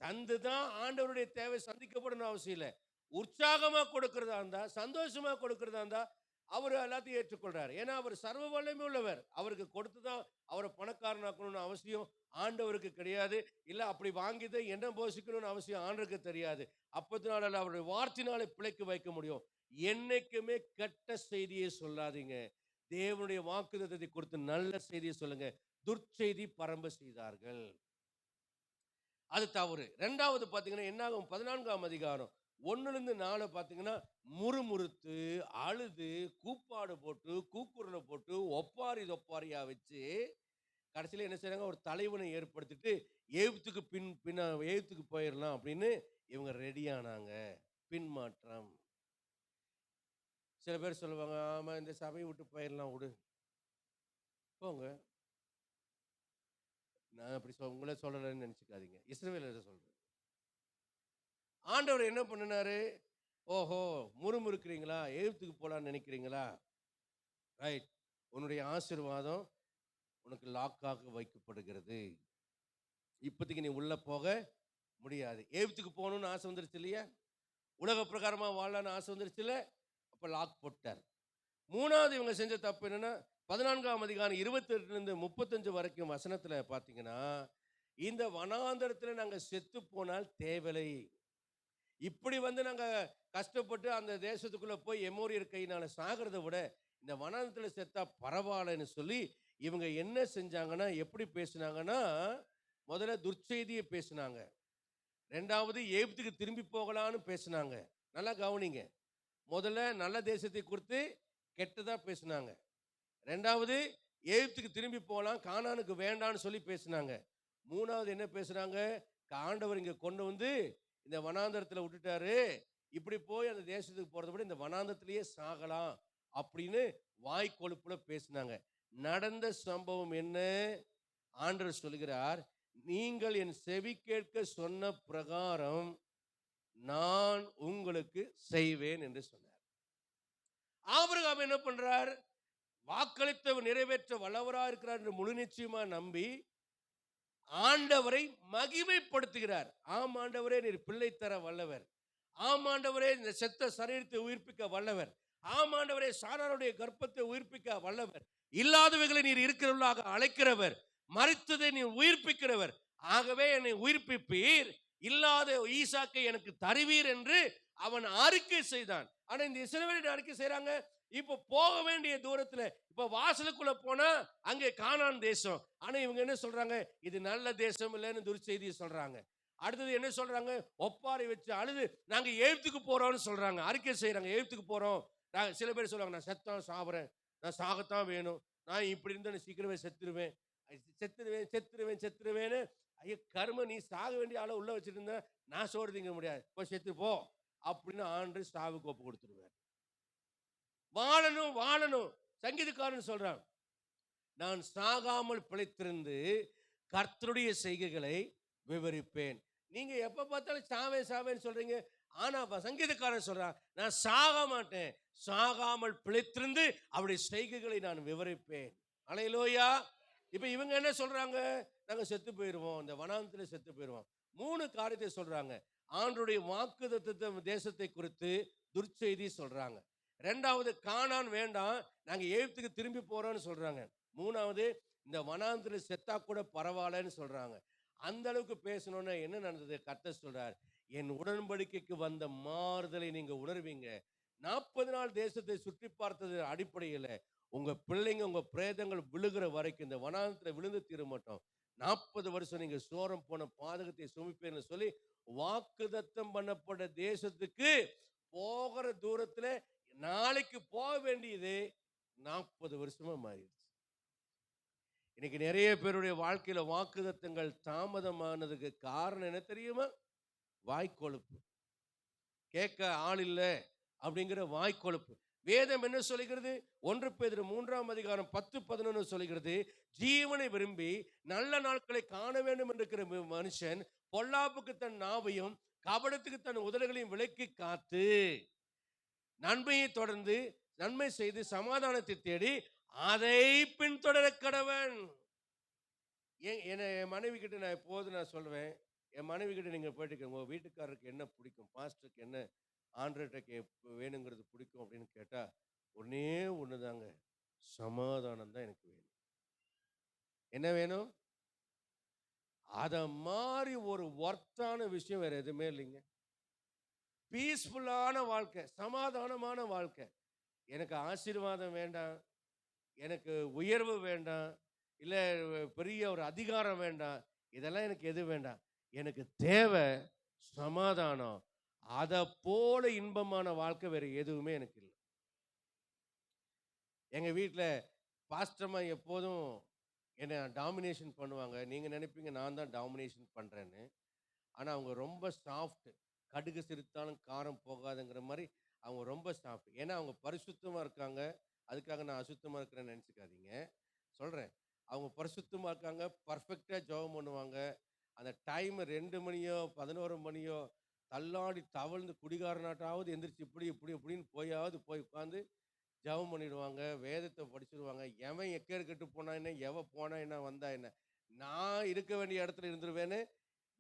தந்து தான் ஆண்டவருடைய தேவை சந்திக்கப்படணும் அவசியம் இல்லை. உற்சாகமா கொடுக்கிறதா இருந்தா, சந்தோஷமா கொடுக்கிறதா இருந்தா அவர் எல்லாத்தையும் ஏற்றுக்கொள்றாரு. ஏன்னா அவர் சர்வ வல்லமை உள்ளவர். அவருக்கு கொடுத்து தான் அவரை பணக்காரனாக்கணும்னு அவசியம் ஆண்டவருக்கு கிடையாது. இல்லை அப்படி வாங்கிதான் என்ன போஷிக்கணும்னு அவசியம் ஆண்டவருக்கு தெரியாது. அப்பத்தினால அவருடைய வார்த்தையினாலே பிழைக்க வைக்க முடியும். என்னைக்குமே கெட்ட செய்தியை சொல்லாதீங்க. தேவனுடைய வாக்குத்தத்தத்தை கொடுத்து நல்ல செய்தியை சொல்லுங்க. துர்ச்செய்தி பரம்ப செய்தார்கள், அது தவறு. ரெண்டாவது பார்த்தீங்கன்னா என்னாகும், 14ஆம் அதிகாரம் 1-4 பார்த்தீங்கன்னா, முறுமுறுத்து அழுது கூப்பாடு போட்டு கூக்குரலை போட்டு ஒப்பாரி தொப்பாரியா வச்சு கடைசியில் என்ன செய்றாங்க, ஒரு தலைவனை ஏற்படுத்திட்டு எகிப்துக்கு போயிடலாம் அப்படின்னு இவங்க ரெடியானாங்க. பின்மாற்றம். சில பேர் சொல்லுவாங்க, ஆமா இந்த சபையை விட்டு போயிடலாம், விடு போங்க. நான் அப்படி உங்களே சொல்லலைன்னு நினச்சிக்காதீங்க, இஸ்ரவேலரை சொல்கிறேன். ஆண்டவர் என்ன பண்ணினாரு, ஓஹோ முறுமுறுக்கிறீங்களா, எகிப்துக்கு போகலான்னு நினைக்கிறீங்களா, ரைட், உன்னுடைய ஆசீர்வாதம் உனக்கு லாக்காக வைக்கப்படுகிறது. இப்போதைக்கு நீ உள்ளே போக முடியாது. எகிப்துக்கு போகணுன்னு ஆசை வந்துருச்சு இல்லையா, உலக பிரகாரமாக வாழலான்னு ஆசை வந்துருச்சு இல்லை, அப்போ லாக் போட்டார். மூணாவது இவங்க செஞ்ச தப்பு என்னன்னா, 14ஆம் அதிகாரம் 28-35 வரைக்கும் வசனத்தில் பார்த்தீங்கன்னா, இந்த வனாந்தரத்தில் நாங்கள் செத்து போனால் தேவலை, இப்படி நாங்கள் கஷ்டப்பட்டு அந்த தேசத்துக்குள்ளே போய் எமோரியர் கையினால் சாகிறத விட இந்த வனாந்தரத்தில் செத்தா பரவாயில்லன்னு சொல்லி இவங்க என்ன செஞ்சாங்கன்னா, எப்படி பேசினாங்கன்னா, முதல்ல துர்ச்செய்தியை பேசினாங்க. ரெண்டாவது எகிப்துக்கு திரும்பி போகலான்னு பேசினாங்க. நல்லா கவனிங்க, முதல்ல நல்ல தேசத்தை குறித்து கெட்டதாக பேசினாங்க. ரெண்டாவது எகிப்துக்கு திரும்பி போகலாம், கானானுக்கு வேண்டான்னு சொல்லி பேசினாங்க. மூணாவது என்ன பேசுகிறாங்க, ஆண்டவர் இங்கே கொண்டு வந்து இந்த வனாந்தரத்தில் விட்டுட்டாரு, இப்படி போய் அந்த தேசத்துக்கு போகிறத விட இந்த வனாந்தரத்திலேயே சாகலாம் அப்படின்னு வாய்க்கொழுப்பில் பேசினாங்க. நடந்த சம்பவம் என்ன, ஆண்டவர் சொல்கிறார், நீங்கள் என் செவி கேட்க சொன்ன பிரகாரம் நான் உங்களுக்கு செய்வேன் என்று சொன்னார். ஆபிரகாம் என்ன பண்றார், வாக்களித்தவர் நிறைவேற்ற வல்லவராக இருக்கிறார் என்று முழு நிச்சயமா நம்பி ஆண்டவரை மகிமைப்படுத்துகிறார். ஆம் ஆண்டவரே, நீர் பிள்ளை தர வல்லவர். ஆம் ஆண்டவரே, இந்த செத்த சரீரத்தை உயிர்ப்பிக்க வல்லவர். ஆம் ஆண்டவரே, சாராருடைய கர்ப்பத்தை உயிர்ப்பிக்க வல்லவர். இல்லாதவைகளை நீர் இருக்கிறவர்களாக அழைக்கிறவர். மரித்ததை நீர் உயிர்ப்பிக்கிறவர். ஆகவே என்னை உயிர்ப்பிப்பீர், இல்லாத ஈசாக்கை எனக்கு தருவீர் என்று அவன் அறிக்கை செய்தான். ஆனா இந்த இஸ்ரவேலின் அறிக்கை செய்யறாங்க, இப்ப போக வேண்டிய தூரத்துல, இப்ப வாசலுக்குள்ள போனா அங்கே கானான் தேசம். ஆனா இவங்க என்ன சொல்றாங்க, இது நல்ல தேசம் இல்லைன்னு துர்ச்செய்தியை சொல்றாங்க. அடுத்தது என்ன சொல்றாங்க, ஒப்பாரி வச்சு அழுது நாங்க எகிப்துக்கு போறோம்னு சொல்றாங்க, அறிக்கை செய்யறாங்க, எகிப்துக்கு போறோம். சில பேர் சொல்றாங்க, நான் செத்தான் சாப்பிட்றேன், நான் சாகத்தான் வேணும், நான் இப்படி இருந்தா சீக்கிரமே செத்துருவேன் செத்துருவேன் செத்துருவேன் செத்துருவேன்னு. ஐயோ கர்ம, நீ சாக வேண்டிய ஆளை உள்ள வச்சுட்டு இருந்தா நான் சோறு திங்க முடியாது, இப்போ செத்து போ அப்படின்னு ஆண்டு சாவுக்கு ஒப்பு கொடுத்துருவார். வாழணும் வாழணும். சங்கீதக்காரன் சொல்றான், நான் சாகாமல் பிழைத்திருந்து கர்த்தருடைய செய்கைகளை விவரிப்பேன். நீங்க எப்ப பார்த்தாலும் சாவே சாவேன்னு சொல்றீங்க, ஆனா சங்கீதக்காரன் சொல்றான், நான் சாக மாட்டேன், சாகாமல் பிழைத்திருந்து அவருடைய செய்கைகளை நான் விவரிப்பேன். அல்லேலூயா. இப்ப இவங்க என்ன சொல்றாங்க, நாங்க செத்து போயிடுவோம், இந்த வனாந்தரத்துல செத்து போயிடுவோம். 3 காரியத்தை சொல்றாங்க. ஆண்டவருடைய வாக்குத்தத்த தேசத்தை குறித்து துர்ச்செய்தி சொல்றாங்க. ரெண்டாவது, கானான் வேண்டாம், நாங்க எகிப்துக்கு திரும்பி போறோம்னு சொல்றாங்க. மூணாவது, இந்த வனாந்தரத்தில் செத்தா கூட பரவாயில்லன்னு சொல்றாங்க. அந்த அளவுக்கு பேசணும்னா என்ன நடந்தது? கர்த்தர் சொல்றார், என் உடன்படிக்கைக்கு வந்த மாறுதலை நீங்க உணர்வீங்க. 40 நாள் தேசத்தை சுற்றி பார்த்தது அடிப்படையில, உங்க பிள்ளைங்க, உங்க பிரேதங்கள் விழுகிற வரைக்கும் இந்த வனாந்தரத்துல விழுந்து தீர மாட்டோம். 40 வருஷம் நீங்க சோரம் போன பாதகத்தை சுமப்பேன்னு சொல்லி, வாக்குத்தத்தம் பண்ணப்பட்ட தேசத்துக்கு போகிற தூரத்துல நாளைக்கு போக வேண்டியது 40 வருஷமா மாறிடுச்சு. இன்னைக்கு நிறைய பேருடைய வாழ்க்கையில வாக்குத்தத்தங்கள் தாமதமானதுக்கு காரணம் என்ன தெரியுமா? வாய்க்கொழுப்பு. கேட்க ஆள் இல்ல அப்படிங்கிற வாய்க்கொழுப்பு. வேதம் என்ன சொல்லுகிறது? 1 பேதுரு 3ஆம் அதிகாரம் 10, 11 சொல்லுகிறது, ஜீவனை விரும்பி நல்ல நாட்களை காண வேண்டும் என்று மனுஷன் பொல்லாப்புக்கு தன் நாவையும் கபடத்துக்கு தன் உதடுகளையும் விலக்கி காத்து நன்மையை தொடர்ந்து நன்மை செய்து சமாதானத்தை தேடி அதை பின்தொடர கடவன். என் மனைவி கிட்ட நான் எப்போதும் நான் சொல்லுவேன், என் மனைவி கிட்ட நீங்க போயிட்டு உங்க வீட்டுக்காரருக்கு என்ன பிடிக்கும், பாஸ்டருக்கு என்ன ஆண்டர்கிட்ட வேணுங்கிறது பிடிக்கும் அப்படின்னு கேட்டா, ஒன்னே ஒண்ணுதாங்க, சமாதானம் தான் எனக்கு வேணும். என்ன வேணும்? அத மாதிரி ஒரு ஒர்த்தான விஷயம் வேற எதுவுமே இல்லைங்க. பீஸ்ஃபுல்லான வாழ்க்கை, சமாதானமான வாழ்க்கை. எனக்கு ஆசீர்வாதம் வேண்டாம், எனக்கு உயர்வு வேண்டாம், இல்ல பெரிய ஒரு அதிகாரம் வேண்டாம், இதெல்லாம் எனக்கு எது வேண்டாம். எனக்கு தேவை சமாதானம். அத போல இன்பமான வாழ்க்கை வேற எதுவுமே எனக்கு இல்ல. எங்க வீட்ல பாஸ்டர்மா எப்போதும் என்ன டாமினேஷன் பண்ணுவாங்க. நீங்க நினைப்பீங்க நான் தான் டாமினேஷன் பண்றேன்னு. ஆனா அவங்க ரொம்ப சாஃப்ட். கடுகு சிரித்தாலும் காரம் போகாதுங்கிற மாரி அவங்க ரொம்ப சாஃப்ட். ஏன்னா அவங்க பரிசுத்தமா இருக்காங்க. அதுக்காக நான் அசுத்தமா இருக்கிறேன்னு நினைச்சுக்காதீங்க. சொல்றேன். அவங்க பரிசுத்தமா இருக்காங்க. பெர்ஃபெக்ட்டா ஜெபம் பண்ணுவாங்க. அந்த டைம் 2 மணியோ, 11 மணியோ தள்ளாடி தவழ்ந்து குடிகாரனாட்டாவது எந்திரிச்சு இப்படி இப்படி இப்படின்னு போய் உட்கார்ந்து ஜெபம் பண்ணிடுவாங்க. வேதத்த படிச்சிருவாங்க. எவன் எக்கேடு கெட்டு போனா என்ன? எவன் போனா என்ன? வந்தா என்ன? நான் இருக்க வேண்டிய இடத்துல இருந்துருவேன்னு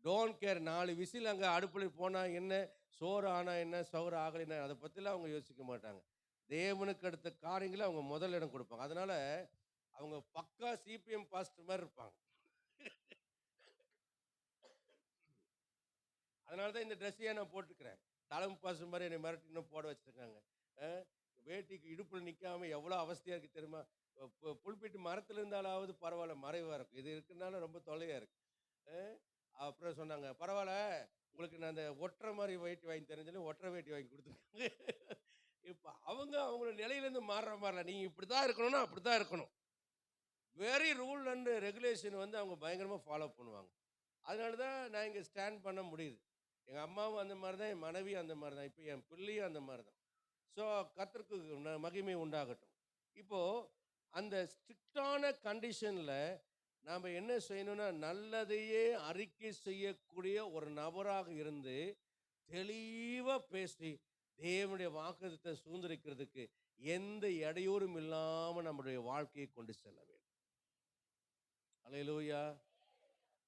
டோன்ட் கேர். 4 விசில் அங்க அடுப்புல போனா என்ன? சோறு ஆனா என்ன? சோறு ஆகலைன்னா என்ன? அத பத்திலாம் அவங்க யோசிக்க மாட்டாங்க. தேவனுக்கு அடுத்த காரியங்கள அவங்க முதல் இடம் குடுப்பாங்க. அதனால அவங்க பக்கா சிபிஎம் பாஸ்டர் மாரி இருப்பாங்க. அதனால தான் இந்த ட்ரெஸ்ஸையே நான் போட்டுருக்கிறேன். தலம் பாஸ்டர் மாரி என்னை மிரட்டி இன்னும் போட வச்சிருக்காங்க. அ வேட்டிக்கு இடுப்புல நிக்காம எவ்வளோ அவஸ்தையா இருக்கு தெரியுமா? புல்பிட் மரத்துல இருந்தாலாவது பரவால்ல, மறைவா இருக்கும். இது இருக்கனால ரொம்ப தொல்லையா இருக்கு. அ அப்புறம் சொன்னாங்க, "பரவால்ல, உங்களுக்கு நான் அந்த ஒட்டுற மாரி வேட்டி வாங்கி தரேன்னு" சொல்லி ஒற்றை வேட்டி வாங்கி குடுத்துருக்காங்க. இப்ப அவங்க அவங்களோட நிலையிலேருந்து மாறுற மாரில, நீங்க இப்படித்தான் இருக்கணும்னா அப்படித்தான் இருக்கணும். வெரி ரூல் அண்ட் ரெகுலேஷன் வந்து அவங்க பயங்கரமா ஃபாலோ பண்ணுவாங்க. அதனால தான் நான் இங்க ஸ்டாண்ட் பண்ண முடியுது. எங்க அம்மாவும் அந்த மாரி தான், என் மனைவியும் அந்த மாரி தான். இப்ப என் பிள்ளையும் அந்த மாரி தான். ஸோ கர்த்தருக்கு மகிமை உண்டாகட்டும். இப்போ அந்த ஸ்ட்ரிக்ட்டான கண்டிஷன்ல நாம என்ன செய்யணும்னா, நல்லதையே அறிக்கை செய்யக்கூடிய ஒரு நபராக இருந்து, தெளிவா பேசி, தேவனுடைய வாக்குத்தத்தத்தை சுதந்திரிக்கிறதுக்கு எந்த இடையூறும் இல்லாம நம்முடைய வாழ்க்கையை கொண்டு செல்ல வேண்டும். அல்லேலூயா!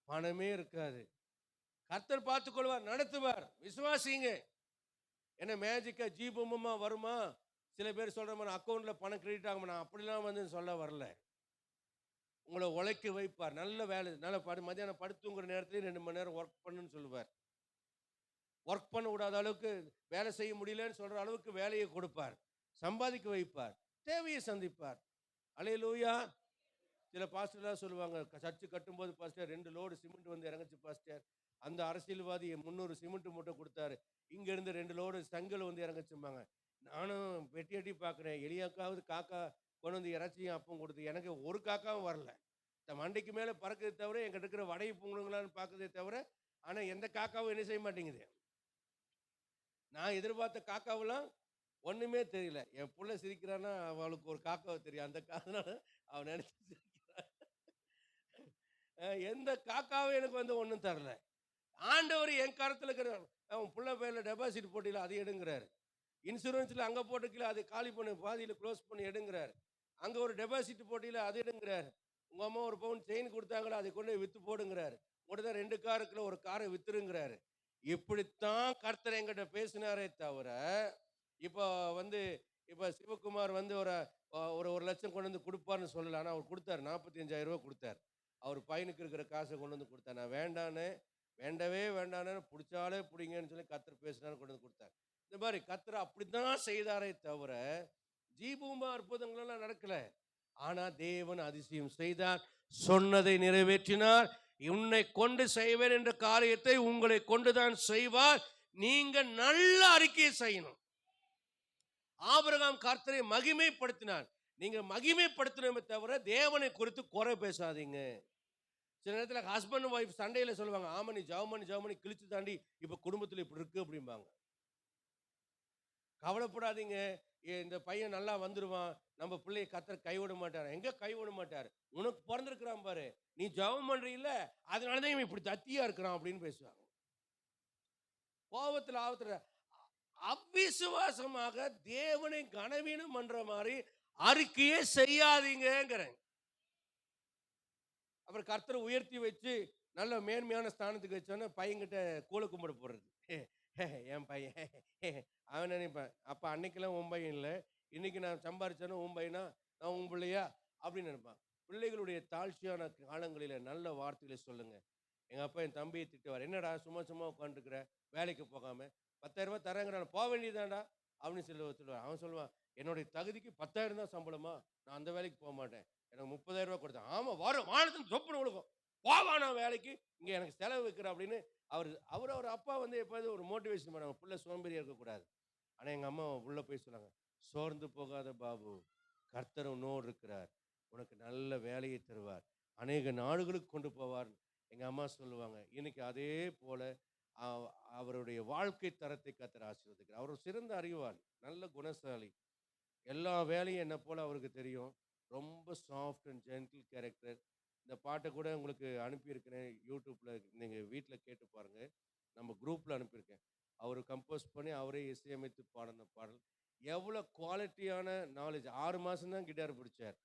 பணமே இருக்காது. கர்த்தர் பார்த்துக்கொள்வார், நடத்துவார். விசுவாசிங்க. என்ன மேஜிக்கா ஜீபூம்புமா வருமா? சில பேர் சொல்ற மாரி அக்கவுண்ட்ல பணம் கிரெடிட் ஆகுமா? நான் அப்படிலாம் வந்து சொல்ல வரல. உங்கள உழைக்க வைப்பார். நல்ல வேலை, நல்லா மத்தியானம் படுத்து தூங்குற நேரத்திலேயே 2 மணி நேரம் வொர்க் பண்ணுன்னு சொல்லுவார். வொர்க் பண்ண விடாத அளவுக்கு, வேலை செய்ய முடியலன்னு சொல்ற அளவுக்கு வேலைய கொடுப்பார். சம்பாதிக்க வைப்பார். தேவையை சந்திப்பார். அல்லேலூயா! சில பாஸ்டர்லாம் சொல்லுவாங்க, சர்ச் கட்டும்போது பாஸ்டர் 2 லோடு சிமெண்ட் வந்து இறங்குச்சு பாஸ்டர். அந்த அரசியல்வாதி 300 சிமெண்ட் மூட்டை குடுத்தாரு. இங்க இருந்து 2 லோடு செங்கல் வந்து இறங்குச்சும்பாங்க. நானும் வெட்டி எட்டி பார்க்குறேன். எலியாக்காவது காக்கா கொண்டு வந்து இறைச்சியும் அப்பம் குடுத்து, எனக்கு ஒரு காக்காவும் வரல. இந்த மண்டைக்கு மேல பறக்குதே தவிர, என்கிட்ட இருக்கிற வடைய புடுங்குங்களான்னு பார்க்குதே தவிர, ஆனா எந்த காக்காவும் என்ன செய்ய மாட்டேங்குது. நான் எதிர்பார்த்த காக்காவெல்லாம் ஒண்ணுமே தெரியல. என் புள்ள சிரிக்கிறான்னா, அவளுக்கு ஒரு காக்காவ தெரியும். அந்த அதனால அவ நெனச்சு சிரிக்கிறா. எந்த காக்காவும் எனக்கு வந்து ஒண்ணும் தரல. ஆண்டவர் என் கரத்துல இருக்கிறார். உன் புள்ள பேர்ல டெபாசிட் போட்டீல அதை எடுங்கிறாரு. இன்சூரன்ஸ்ல அங்க போட்டுக்கல அதை காலி பண்ணு, பாதியில குளோஸ் பண்ணி எடுங்கிறாரு. அங்க ஒரு டெபாசிட் போட்டீல அது எடுங்கிறாரு. உங்க அம்மா ஒரு பவுன் செயின் குடுத்தாங்களா, அதை கொண்டு போய் வித்து போடுங்கிறாரு. உங்கள்ட்ட தான் 2 கார் இருக்குல்ல, ஒரு காரை வித்துருங்கிறாரு. இப்படித்தான் கர்த்தர் என்கிட்ட பேசினாரே தவிர, இப்போ வந்து இப்ப சிவகுமார் வந்து ஒரு ஒரு 1,00,000 கொண்டு வந்து குடுப்பார்ன்னு சொல்லல. ஆனா அவர் குடுத்தாரு. ரூ. 45,000 குடுத்தாரு. அவர் பையனுக்கு இருக்கிற காசை கொண்டு வந்து கொடுத்தார். நான் வேண்டான்னு, வேண்டவே வேண்டான்னு, பிடிச்சாலே பிடிங்கன்னு சொல்லி கர்த்தர் பேசினாரு, கொண்டு வந்து கொடுத்தார். இந்த மாதிரி கர்த்தர் அப்படித்தான் செய்தாரே தவிர ஜீபூமா அற்புதங்களெல்லாம் நடக்கல. ஆனா தேவன் அதிசயம் செய்தார், சொன்னதை நிறைவேற்றினார். உன்னை கொண்டு செய்வேன் என்ற காரியத்தை உங்களை கொண்டுதான் செய்வார். நீங்க நல்ல அறிக்கையை செய்யணும். ஆபிரகாம் கர்த்தரை மகிமைப்படுத்தினார். நீங்க மகிமைப்படுத்தணுமே தவிர தேவனை குறித்து குறை பேசாதீங்க. சில நேரத்தில் ஹஸ்பண்ட் ஒய்ஃப் சண்டையில சொல்லுவாங்க, ஆமா நீ ஜெபம் பண்ணி கிழிச்சு தாண்டி இப்ப குடும்பத்தில் இப்படி இருக்கு அப்படிம்பாங்க. கவலைப்படாதீங்க, இந்த பையன் நல்லா வந்துருவான், நம்ம பிள்ளையை கர்த்தர் கைவிட மாட்டார். எங்க கைவிட மாட்டார்? உனக்கு பிறந்திருக்கிறான் பாரு, நீ ஜெபம் பண்றீல்ல, அதனாலதான் இவன் இப்படி தத்தியா இருக்கிறான் அப்படின்னு பேசுவாங்க. கோபத்தில் ஆபத்துல அவ்விசுவாசமாக தேவனை கனவீனம் பண்ற மாதிரி அறிக்கையே செய்யாதீங்கிறேன். அப்புறம் கர்த்தரை உயர்த்தி வச்சு நல்ல மேன்மையான ஸ்தானத்துக்கு வச்சோன்னா பையன்கிட்ட கூல கும்பிட போடுறது. என் பையன் அவன் நினைப்பேன், அப்போ அன்னைக்கெல்லாம் உன் பையன் இல்லை, இன்னைக்கு நான் சம்பாரிச்சேன்னா உன் பையனா, நான் உன் பிள்ளையா அப்படின்னு நினைப்பான். பிள்ளைகளுடைய தாழ்ச்சியான காலங்களில் நல்ல வார்த்தைகளை சொல்லுங்க. எங்கள் அப்பா என் தம்பியை திட்டுவார், என்னடா சும்மா சும்மா உட்காந்துருக்குற, வேலைக்கு போகாமல் 10,000 ரூபாய் தரேங்கிறான், போக வேண்டியதாண்டா அப்படின்னு சொல்லுவான். அவன் சொல்லுவான், என்னுடைய தகுதிக்கு 10,000 தான் சம்பளமா, நான் அந்த வேலைக்கு போக மாட்டேன், எனக்கு 30,000 ரூபாய் கொடுத்தேன். ஆமாம் வரும், வானத்துக்கு சொப்புன்னு கொடுக்கும், போவானா வேலைக்கு, இங்கே எனக்கு செலவு வைக்கிற அப்படின்னு அவர் அப்பா வந்து எப்போது ஒரு மோட்டிவேஷன் பண்ணாங்க, பிள்ளை சோம்பேறியாக இருக்கக்கூடாது. ஆனால் எங்கள் அம்மா உள்ளே போய் சொன்னாங்க, சோர்ந்து போகாத பாபு, கர்த்தர் உன்னோடு இருக்கிறார், உனக்கு நல்ல வேலையை தருவார், அநேக நாடுகளுக்கு கொண்டு போவார் எங்கள் அம்மா சொல்லுவாங்க. இன்னைக்கு அதே போல் அவருடைய வாழ்க்கை தரத்தை கர்த்தர் ஆசீர்வதிக்கிறார். அவர் சிறந்த அறிவாளி, நல்ல குணசாலி, எல்லா வேலையும் என்ன போல் அவருக்கு தெரியும். ரொம்ப சாஃப்ட் அண்ட் ஜென்டில் கேரக்டர். இந்த பாட்டை கூட உங்களுக்கு அனுப்பியிருக்கிறேன், யூடியூப்பில் நீங்கள் வீட்டில் கேட்டு பாருங்கள், நம்ம குரூப்பில் அனுப்பியிருக்கேன். அவர் கம்போஸ் பண்ணி அவரே இசையமைத்து பாடின பாடல். எவ்வளோ குவாலிட்டியான நாலேஜ். 6 மாதம் தான் கிட்டார் பிடிச்சார்.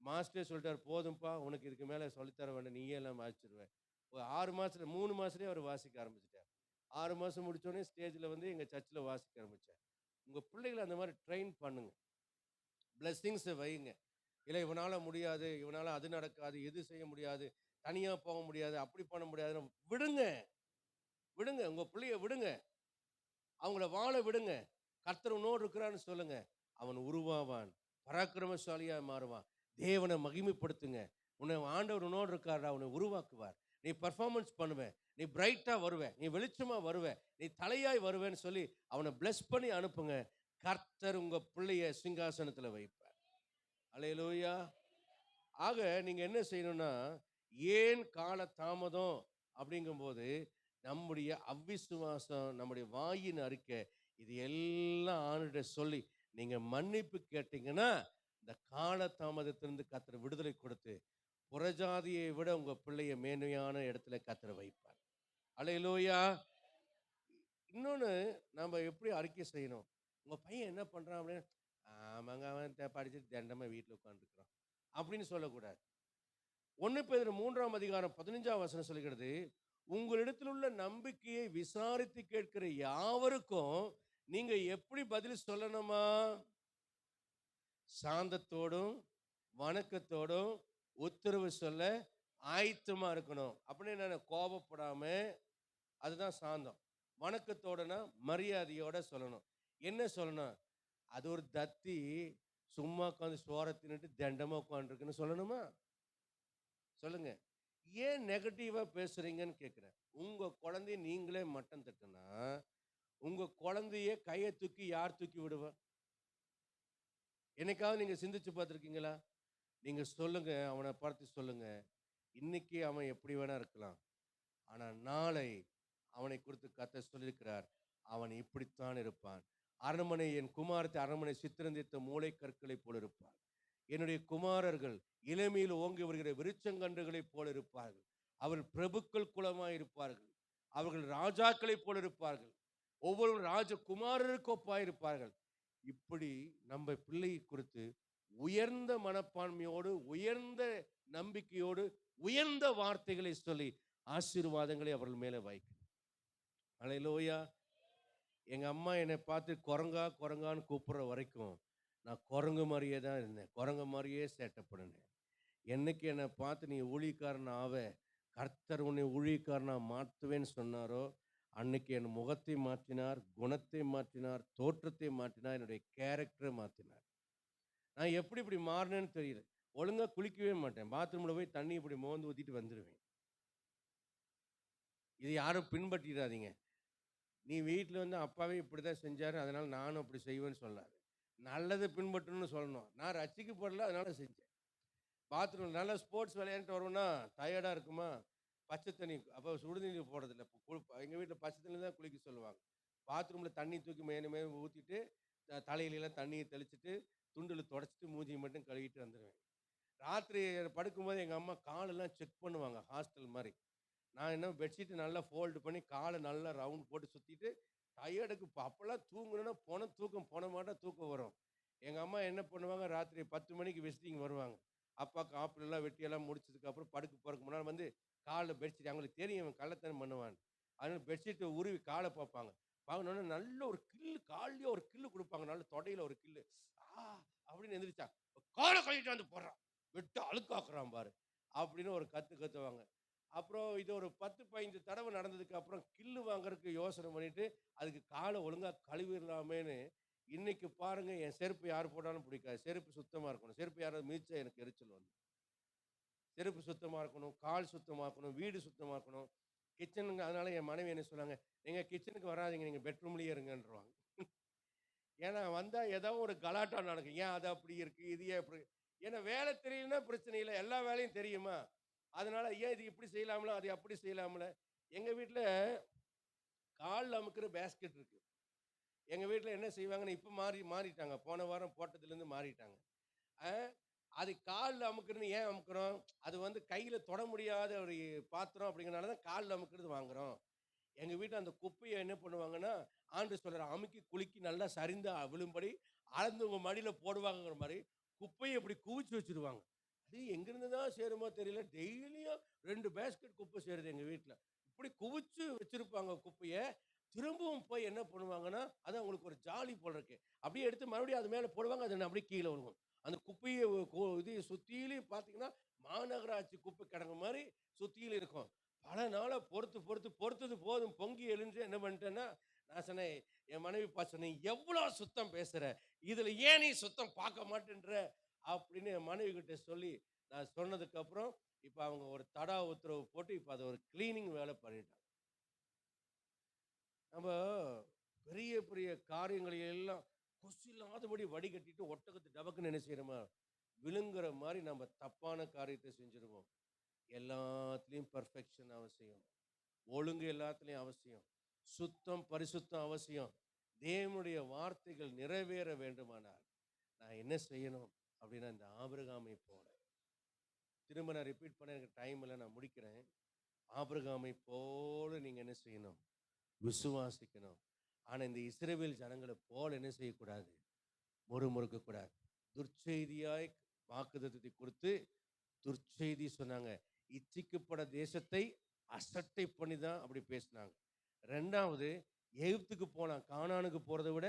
மாஸ்டர் சொல்லிட்டார், போதும்ப்பா உனக்கு இதுக்கு மேலே சொல்லித்தர வேண்டாம், நீயே எல்லாம் வாசிச்சிருவேன். ஒரு 6 மாதத்தில் 3 மாதத்துலேயே அவர் வாசிக்க ஆரம்பிச்சிட்டார். 6 மாதம் முடித்தோடனே ஸ்டேஜில் வந்து எங்கள் சர்ச்சில் வாசிக்க ஆரம்பித்தார். உங்கள் பிள்ளைகளை அந்த மாதிரி ட்ரெயின் பண்ணுங்க, பிளெஸ்ஸிங்ஸை வைங்க. இல்லை இவனால் முடியாது, இவனால் அது நடக்காது, எது செய்ய முடியாது, தனியாக போக முடியாது, அப்படி பண்ண முடியாதுன்னு விடுங்க. உங்கள் பிள்ளைய விடுங்க, அவங்கள வாழ விடுங்க. கர்த்தர் உன்னோடு இருக்கிறான்னு சொல்லுங்க, அவன் உருவாவான், பராக்கிரமசாலியாக மாறுவான். தேவனை மகிமைப்படுத்துங்க. உன்னை ஆண்டவர் உன்னோடு இருக்காரா, உன்னை உருவாக்குவார். நீ பர்ஃபார்மன்ஸ் பண்ணுவேன், நீ பிரைட்டாக வருவேன், நீ வெளிச்சமாக வருவேன், நீ தலையாய் வருவேன்னு சொல்லி அவனை பிளஸ் பண்ணி அனுப்புங்க. கர்த்தர் உங்கள் பிள்ளைய சிங்காசனத்தில் வைப்பார். அல்லேலூயா. ஆக நீங்கள் என்ன செய்யணும்னா, ஏன் கால தாமதம் அப்படிங்கும்போது நம்முடைய அவ்விசுவாசம், நம்முடைய வாயின் அறிக்கை, இது எல்லாம் ஆண்டுகிட்ட சொல்லி நீங்கள் மன்னிப்பு கேட்டீங்கன்னா இந்த கால தாமதத்திலிருந்து கர்த்தர் விடுதலை கொடுத்து புறஜாதியை விட உங்கள் பிள்ளைய மேன்மையான இடத்துல கர்த்தர் வைப்பார். அல்லேலூயா. இன்னொன்று, நம்ம எப்படி அறிக்கை செய்யணும், உங்கள் பையன் என்ன பண்ணுறான் அப்படின்னு, ஆமாங்க அவன் படிச்சுட்டு தண்டமாக வீட்டில் உட்காந்துருக்குறான் அப்படின்னு சொல்லக்கூடாது. 1 பேதுரு 3:15 சொல்கிறது, உங்களிடத்தில் உள்ள நம்பிக்கையை விசாரித்து கேட்கிற யாவருக்கும் நீங்க எப்படி பதில் சொல்லணுமா, சாந்தத்தோடும் வணக்கத்தோடும் உத்தரவு சொல்ல ஆயத்தமா இருக்கணும். அப்படின்னு நான் கோபப்படாம, அதுதான் சாந்தம். வணக்கத்தோடனா மரியாதையோட சொல்லணும். என்ன சொல்லணும், அது ஒரு தத்தி சும்மா உட்காந்து சோற தின்னுட்டு தண்டமா உட்காந்துருக்குன்னு சொல்லணுமா? சொல்லுங்க. ஏன் நெகட்டிவா பேசுறீங்கன்னு கேட்குறேன். உங்க குழந்தைய நீங்களே மட்டம் தட்டுனா, உங்க குழந்தைய கையை தூக்கி யார் தூக்கி விடுவா? என்னைக்காவது நீங்க சிந்திச்சு பார்த்துருக்கீங்களா? நீங்க சொல்லுங்க, அவனை பார்த்து சொல்லுங்க, இன்னைக்கு அவன் எப்படி வேணா இருக்கலாம், ஆனா நாளை அவனை குறித்து கர்த்தர் சொல்லியிருக்கிறார், அவன் இப்படித்தான் இருப்பான். என் குமாரத்தை அரண்மனை சித்திரந்தித்த மூளை கற்களை போல இருப்பார். என்னுடைய குமாரர்கள் இளமையில் ஓங்கி வருகிற விருச்சங்கன்றுகளைப் போல இருப்பார்கள். அவர்கள் பிரபுக்கள் குலமாய் இருப்பார்கள். அவர்கள் ராஜாக்களைப் போல இருப்பார்கள். ஒவ்வொரு ராஜகுமாரருக்கு ஒப்பாய் இருப்பார்கள். இப்படி நம்ம பிள்ளையை குறித்து உயர்ந்த மனப்பான்மையோடு, உயர்ந்த நம்பிக்கையோடு, உயர்ந்த வார்த்தைகளை சொல்லி ஆசீர்வாதங்களை அவர்கள் மேலே வைக்கணும். அல்லேலூயா. எங்க அம்மா என்னை பார்த்து குரங்கான்னு கூப்பிடுற வரைக்கும் நான் குரங்கு மாதிரியே தான் இருந்தேன், குரங்கு மாதிரியே சேட்டை பண்ணினேன். என்னைக்கு என்னை பார்த்து நீ ஊழியக்காரன் ஆவ, கர்த்தர் உன்னை ஊழியக்காரனா மாற்றுவேன்னு சொன்னாரோ, அன்னைக்கு என் முகத்தை மாற்றினார், குணத்தை மாற்றினார், தோற்றத்தை மாற்றினார், என்னுடைய கேரக்டரை மாற்றினார். நான் எப்படி இப்படி மாறினேன்னு தெரியல. ஒழுங்கா குளிக்கவே மாட்டேன். பாத்ரூம்ல போய் தண்ணி இப்படி மோந்து ஊத்திட்டு வந்துருவேன். இது யாரும் பின்பற்றிடாதீங்க. நீ வீட்ல வந்து அப்பாவே இப்படிதான் செஞ்சாரு, அதனால நானும் அப்படி செய்வேன்னு சொல்லாத. நல்லத பின்பற்றணும்னு சொல்லணும். நான் ரட்சிக்கப்படல, அதனால செஞ்சேன். பாத்ரூம் நல்லா ஸ்போர்ட்ஸ் விளையாண்டுட்டு வருவோம்னா, டயர்டா இருக்குமா, பச்சை தண்ணி அப்போ சுடுதண்ணி போடுறதில்ல. எங்க வீட்ல பச்சை தண்ணி தான் குளிக்க சொல்லுவாங்க. பாத்ரூம்ல தண்ணி தூக்கி மேல மேல ஊத்திட்டு, தலையிலலாம் தண்ணிய தெளிச்சுட்டு, துண்டுல தொடச்சிட்டு, மூஞ்சிய மட்டும் கழுவிட்டு வந்துருவேன். ராத்திரி படுக்கும்போது எங்க அம்மா காலெல்லாம் செக் பண்ணுவாங்க, ஹாஸ்டல் மாரி. நான் என்ன பெட்ஷீட் நல்லா ஃபோல்டு பண்ணி, கால நல்லா ரவுண்ட் போட்டு சுத்திட்டு, டயர்டுக்கு அப்பலாம் தூங்கணும்னா தூக்கம் போன மாட்டம் தூக்கம் வரும். எங்க அம்மா என்ன பண்ணுவாங்க, ராத்திரி 10 மணிக்கு விசிட்டிங் வருவாங்க. அப்பாக்கு ஆப்பிளெல்லாம் வெட்டியெல்லாம் முடிச்சதுக்கப்புறம் படுக்க போறதுக்கு முன்னால வந்து கால்ல பெட்ஷீட் அவங்களுக்கு தெரியும் இவன் கள்ளத்தனம் பண்ணுவான்னு. அதனால பெட்ஷீட்ட உருவி கால பார்ப்பாங்க. பார்க்கணுன்னே நல்ல ஒரு கில்லு கால்லயே ஒரு கில்லு குடுப்பாங்க. நல்ல தொடையில ஒரு கில்லு. ஆ! அப்படின்னு எந்திரிச்சா, "கால கழட்டிட்டு வந்து போடுறான். வெட்டு அழுக்காக்குறான் பாரு." அப்படின்னு ஒரு கத்து கத்துவாங்க. அப்புறம் இது ஒரு 10, 15 தடவ நடந்ததுக்கு அப்புறம் கில்லு வாங்குறதுக்கு யோசனை பண்ணிட்டு, அதுக்கு கால ஒழுங்கா கழுவிறலாமேன்னு, இன்னைக்கு பாருங்க என் செருப்பு யார் போட்டாலும் பிடிக்காது. செருப்பு சுத்தமா இருக்கணும். செருப்பு யாராவது மிதிச்சா எனக்கு எரிச்சல் வந்துரும். செருப்பு சுத்தமா இருக்கணும், கால் சுத்தமா இருக்கணும், வீடு சுத்தமா இருக்கணும். கிச்சனுங்க அதனால என் மனைவி என்ன சொன்னாங்க, "நீங்க கிச்சனுக்கு வராதீங்க. நீங்க பெட்ரூம்லயே இருங்கன்ருவாங்க." ஏன்னா வந்தா ஏதோ ஒரு கலாட்டா நடக்கும். ஏன் அது அப்படி இருக்கு? இது ஏன் இப்படி ஏன்னா வேலை தெரியலன்னா பிரச்சனை இல்ல. எல்லா வேலையும் தெரியுமா? அதனால ஏன் இது இப்படி செய்யலாம்ல, அது அப்படி செய்யலாம்ல. எங்க வீட்ல கால்ல அமுக்குற பேஸ்கெட் இருக்கு. எங்க வீட்ல என்ன செய்வாங்கன்னா, இப்ப மாறிட்டாங்க. போன வாரம் போட்டதுலேருந்து மாறிட்டாங்க. அ அது கால்ல அமுக்குறதுன்னு ஏன் அமுக்குறோம்? அது வந்து கையில தொட முடியாத ஒரு பாத்திரம் அப்படிங்கிறனால தான் கால்ல அமுக்குறது வாங்குறோம். எங்க வீட்ல அந்த குப்பைய என்ன பண்ணுவாங்கன்னா, ஆண்டு சொல்றார், "அமுக்கி குலுக்கி நல்லா சரிந்து விழும்படி அளந்து உங்க மடியில போடுவாங்கங்கிற" மாரி குப்பைய இப்படி குவிச்சு வச்சுருவாங்க. அது எங்கிருந்து தான் சேருமோ தெரியல. டெய்லியும் 2 பேஸ்கெட் குப்பை சேருது எங்க வீட்ல. இப்படி குவிச்சு வச்சிருப்பாங்க குப்பைய. திரும்பவும் போய் என்ன பண்ணுவாங்கன்னா, அது அவங்களுக்கு ஒரு ஜாலி போல இருக்கு. அப்படியே எடுத்து மறுபடியும் அது மேல போடுவாங்க. அது அப்படியே கீழ விழுகும். அந்த குப்பைய இது சுத்திலும் பார்த்தீங்கன்னா, மாநகராட்சி குப்பை கிடங்கு மாரி சுத்திலும் இருக்கும். பல நாளா பொறுத்தது போதும் பொங்கி எழுந்து என்ன பண்ணிட்டேன்னா, நான் சொன்னேன், என் மனைவி பார்த்து சொன்னேன், "எவ்வளோ சுத்தம் பேசுற? இதுல ஏன் நீ சுத்தம் பார்க்க மாட்டேன்ற?" அப்படின்னு என் மனைவி கிட்ட சொல்லி, நான் சொன்னதுக்கப்புறம், இப்ப அவங்க ஒரு தடா உத்தரவு போட்டு, இப்ப அத ஒரு கிளீனிங் வேலை பண்ணிட்டாங்க. நம்ப பெரிய பெரிய காரியங்களை எல்லாம் கொசு இல்லாதபடி வடிகட்டிட்டு ஒட்டகத்த டபக்குன்னு என்ன செய்றோமா, விழுங்குற மாரி நம்ம தப்பான காரியத்த செஞ்சுருவோம். எல்லாத்துலயும் பெர்ஃபெக்ஷன் அவசியம். ஒழுங்கு எல்லாத்துலயும் அவசியம். சுத்தம், பரிசுத்தம் அவசியம். தேவனுடைய வார்த்தைகள் நிறைவேற வேண்டுமானால், நான் என்ன செய்யணும்? அப்படின்னா, இந்த ஆபிரகாமை போல. திரும்ப நான் ரிப்பீட் பண்ண எனக்கு டைம் இல்ல. நான் முடிக்கிறேன். ஆபிரகாமை போல நீங்க என்ன செய்யணும்? விசுவாசிக்கணும். ஆனா, இந்த இஸ்ரவேல் ஜனங்கள போல என்ன செய்யக்கூடாது? முறுமுறுக்கக்கூடாது. துர்ச்செய்தியாய் வாக்குத்தத்தத்தை குடுத்து, துர்ச்செய்தி சொன்னாங்க. இச்சிக்கப்பட்ட தேசத்தை அசட்டை பண்ணி தான் அப்படி பேசினாங்க. 2வது எகிப்துக்கு போலாம். கானானுக்கு போறத விட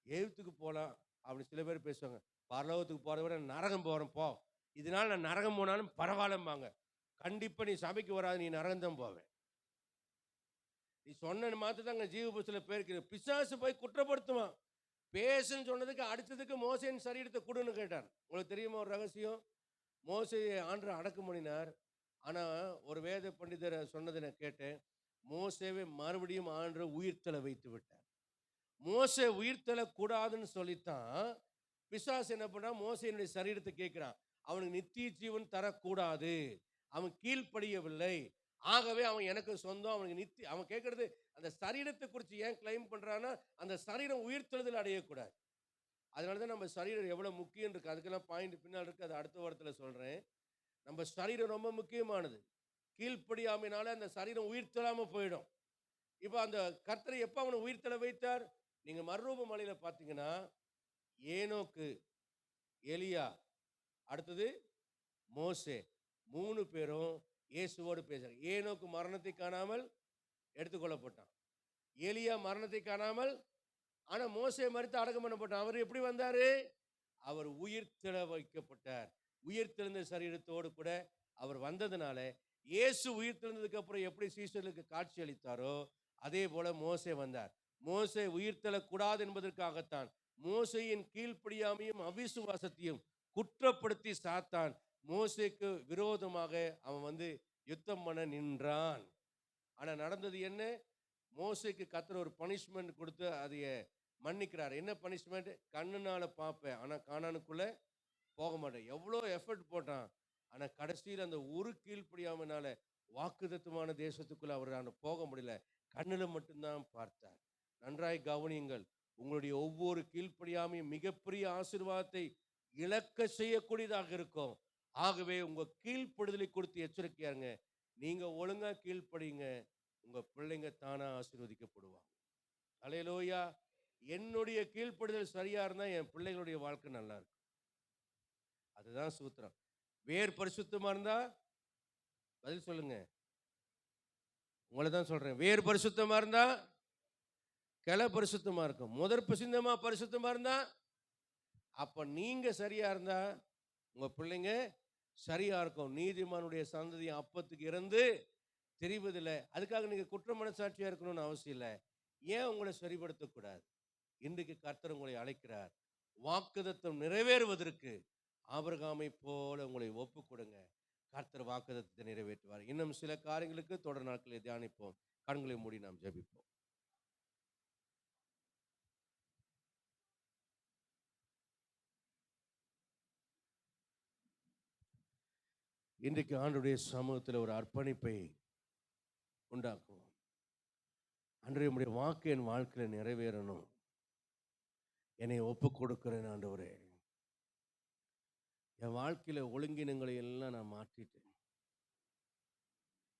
எகிப்துக்கு போலாம். அப்படி சில பேர் பேசுவாங்க. பரலோகத்துக்கு போறத விட நரகம் போறேன் போ. இதனால நான் நரகம் போனாலும் பரவாயில்லம்பாங்க. கண்டிப்பா நீ சபைக்கு வராத. நீ நரகம் தான் போவ. நீ சொன்ன மாத்திரம் தான் அங்க ஜீவ புஸ்தகத்துல பேருக்கு. பிசாசு போய் குற்றப்படுத்துவான். பேசுன்னு சொன்னதுக்கு அடுத்ததுக்கு மோசேயின் சரீரத்த குடுன்னு கேட்டார். உங்களுக்கு தெரியுமா ஒரு ரகசியம்? மோசேயை ஆண்டவர் அடக்கம் பண்ணினார். ஆனா, ஒரு வேத பண்டிதர் சொன்னத நான் கேட்டேன். மோசேவை மறுபடியும் ஆண்டவர் உயிர்த்தெழ வைத்து விட்டார். மோசே உயிர்த்தெழக் கூடாதுன்னு சொல்லித்தான், பிசாசு என்ன பண்றான்? மோசேயினுடைய சரீரத்த கேட்கிறான். அவனுக்கு நித்திய ஜீவன் தரக்கூடாது. அவன் கீழ்ப்படியவில்லை. ஆகவே அவன் எனக்கு சொந்தம். அவனுக்கு அவன் கேட்கிறது அந்த சரீரத்த குறிச்சு ஏன் கிளைம் பண்றான்னா, அந்த சரீரம் உயிர்த்தெழுதல் அடையக்கூடாது. அதனால தான் நம்ம சரீரம் எவ்வளவு முக்கியம் இருக்கு. அதுக்கெல்லாம் பாயிண்ட் பின்னால இருக்கு. அது அடுத்த வாரத்துல சொல்றேன். நம்ம சரீரம் ரொம்ப முக்கியமானது. கீழ்ப்படியாமையினால அந்த சரீரம் உயிர்த்தெழாம போயிடும். இப்ப அந்த கர்த்தர் எப்ப அவன உயிர்த்தெழ வைத்தார்? நீங்க மறுரூப மலையில பார்த்தீங்கன்னா, ஏனோக்கு, எலியா, அடுத்தது மோசே 3 பேரும் இயேசுவோடு பேசுறாங்க. ஏனோக்கு மரணத்தை காணாமல் எடுத்துக்கொள்ளப்பட்டான். எலியா மரணத்தை காணாமல் ஆனா மோசே மரித்து அடக்கம் பண்ணப்பட்டான். அவர் எப்படி வந்தாரு? அவர் உயிர்த்தெழ வைக்கப்பட்டார். உயிர்த்தெழுந்த சரீரத்தோடு கூட அவர் வந்ததுனால, இயேசு உயிர்த்தெழுந்ததுக்கு அப்புறம் எப்படி சீஷர்களுக்கு காட்சி அளித்தாரோ அதே போல மோசே வந்தார். மோசே உயிர்த்தெழக்கூடாது என்பதற்காகத்தான் மோசேயின் கீழ்ப்படியாமையும் அவிசுவாசத்தையும் குற்றப்படுத்தி சாத்தான் மோசேக்கு விரோதமாக அவன் யுத்தம் பண்ண நின்றான். ஆனா நடந்தது என்ன? மோசேக்கு கர்த்தர் ஒரு பனிஷ்மெண்ட் கொடுத்து அதைய மன்னிக்கிறார். என்ன பனிஷ்மெண்ட்? கண்ணுனால பார்ப்பேன், ஆனா கானானுக்குள்ள போக மாட்டேன். எவ்வளோ எஃபர்ட் போட்டான். ஆனா கடைசியில் அந்த ஒரு கீழ்ப்படியாமைனால வாக்குத்தத்தமான தேசத்துக்குள்ள அவரால் போக முடியல. கண்ணுல மட்டும்தான் பார்த்தார். நன்றாய் கவனியுங்கள். உங்களுடைய ஒவ்வொரு கீழ்ப்படியாமையும் மிகப்பெரிய ஆசீர்வாதத்தை இழக்க செய்யக்கூடியதாக இருக்கும். ஆகவே உங்க கீழ்ப்படுதலை கொடுத்து எச்சரிக்கையா இருங்க. நீங்க ஒழுங்கா கீழ்ப்படிங்க, உங்க பிள்ளைங்க தானா ஆசீர்வதிக்கப்படுவாங்க. அல்லேலூயா. என்னுடைய கீழ்ப்படுதல் சரியா இருந்தா என் பிள்ளைகளுடைய வாழ்க்கை நல்லா இருக்கும். அதுதான் சூத்திரம். வேர் பரிசுத்தமா இருந்தா பதில் சொல்லுங்க. உங்களை தான் சொல்றேன். வேர் பரிசுத்தமா இருந்தா கிளை பரிசுத்தமா இருக்கும். முதற் பரிசுத்தமா பரிசுத்தமா இருந்தா, அப்ப நீங்க சரியா இருந்தா உங்க பிள்ளைங்க சரியா இருக்கும். நீதிமானுடைய சந்ததி அப்பத்துக்கு இறந்து தெரிவதில்லை. அதுக்காக நீங்க குற்ற மனசாட்சியா இருக்கணும்னு அவசியம் இல்லை. ஏன் உங்களை சரிப்படுத்தக்கூடாது? இன்றைக்கு கர்த்தர் உங்களை அழைக்கிறார். வாக்குத்தத்தம் நிறைவேறுவதற்கு ஆபிரகாமை போல உங்களை ஒப்பு கொடுங்க. கர்த்தர் வாக்குத்தத்தத்தை நிறைவேற்றுவார். இன்னும் சில காரியங்களுக்கு தொடர் நாட்களை தியானிப்போம். கண்களை மூடி நாம் ஜெபிப்போம். இன்றைக்கு ஆண்டவருடைய சமூகத்தில் ஒரு அர்ப்பணிப்பை உண்டாக்குவோம். அன்றைய உம்முடைய வாக்கு என் வாழ்க்கையில நிறைவேறணும். என்னை ஒப்பு கொடுக்கிறேன் ஆண்டவரே. என் வாழ்க்கையில ஒழுங்கினங்களை எல்லாம் நான் மாற்றிட்டேன்.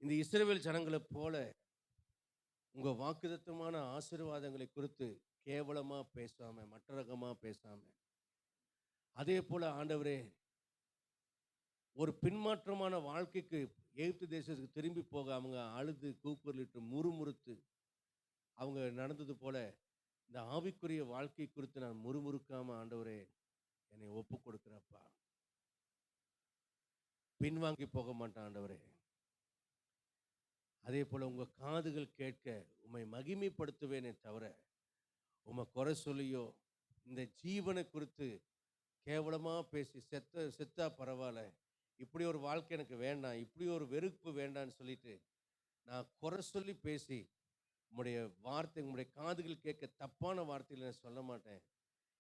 இந்த இஸ்ரவேல் ஜனங்களைப் போல உங்க வாக்குத்தத்தமான ஆசீர்வாதங்களை குறித்து கேவலமா பேசாம, மற்ற ரகமா பேசாம, அதே போல ஆண்டவரே ஒரு பின்மாற்றமான வாழ்க்கைக்கு எகிப்து தேசத்துக்கு திரும்பி போக அவங்க அழுது கூக்குரலிட்டு முறுமுறுத்து அவங்க நடந்தது போல இந்த ஆவிக்குரிய வாழ்க்கை குறித்து நான் முறுமுறுக்காம ஆண்டவரே என்னை ஒப்பு கொடுக்கிறப்பா. பின்வாங்கி போக மாட்டேன் ஆண்டவரே. அதே போல உங்க காதுகள் கேட்க உம்மை மகிமைப்படுத்துவேனே தவிர உம்மை குறை சொல்லியோ இந்த ஜீவனை குறித்து கேவலமா பேசி செத்தா பரவாயில்ல, இப்படி ஒரு வாழ்க்கை எனக்கு வேண்டாம், இப்படி ஒரு வெறுப்பு வேண்டான்னு சொல்லிட்டு நான் குறை சொல்லி பேசி உம்முடைய வார்த்தை உம்முடைய காதுகள் கேட்க தப்பான வார்த்தைகளை நான் சொல்ல மாட்டேன்.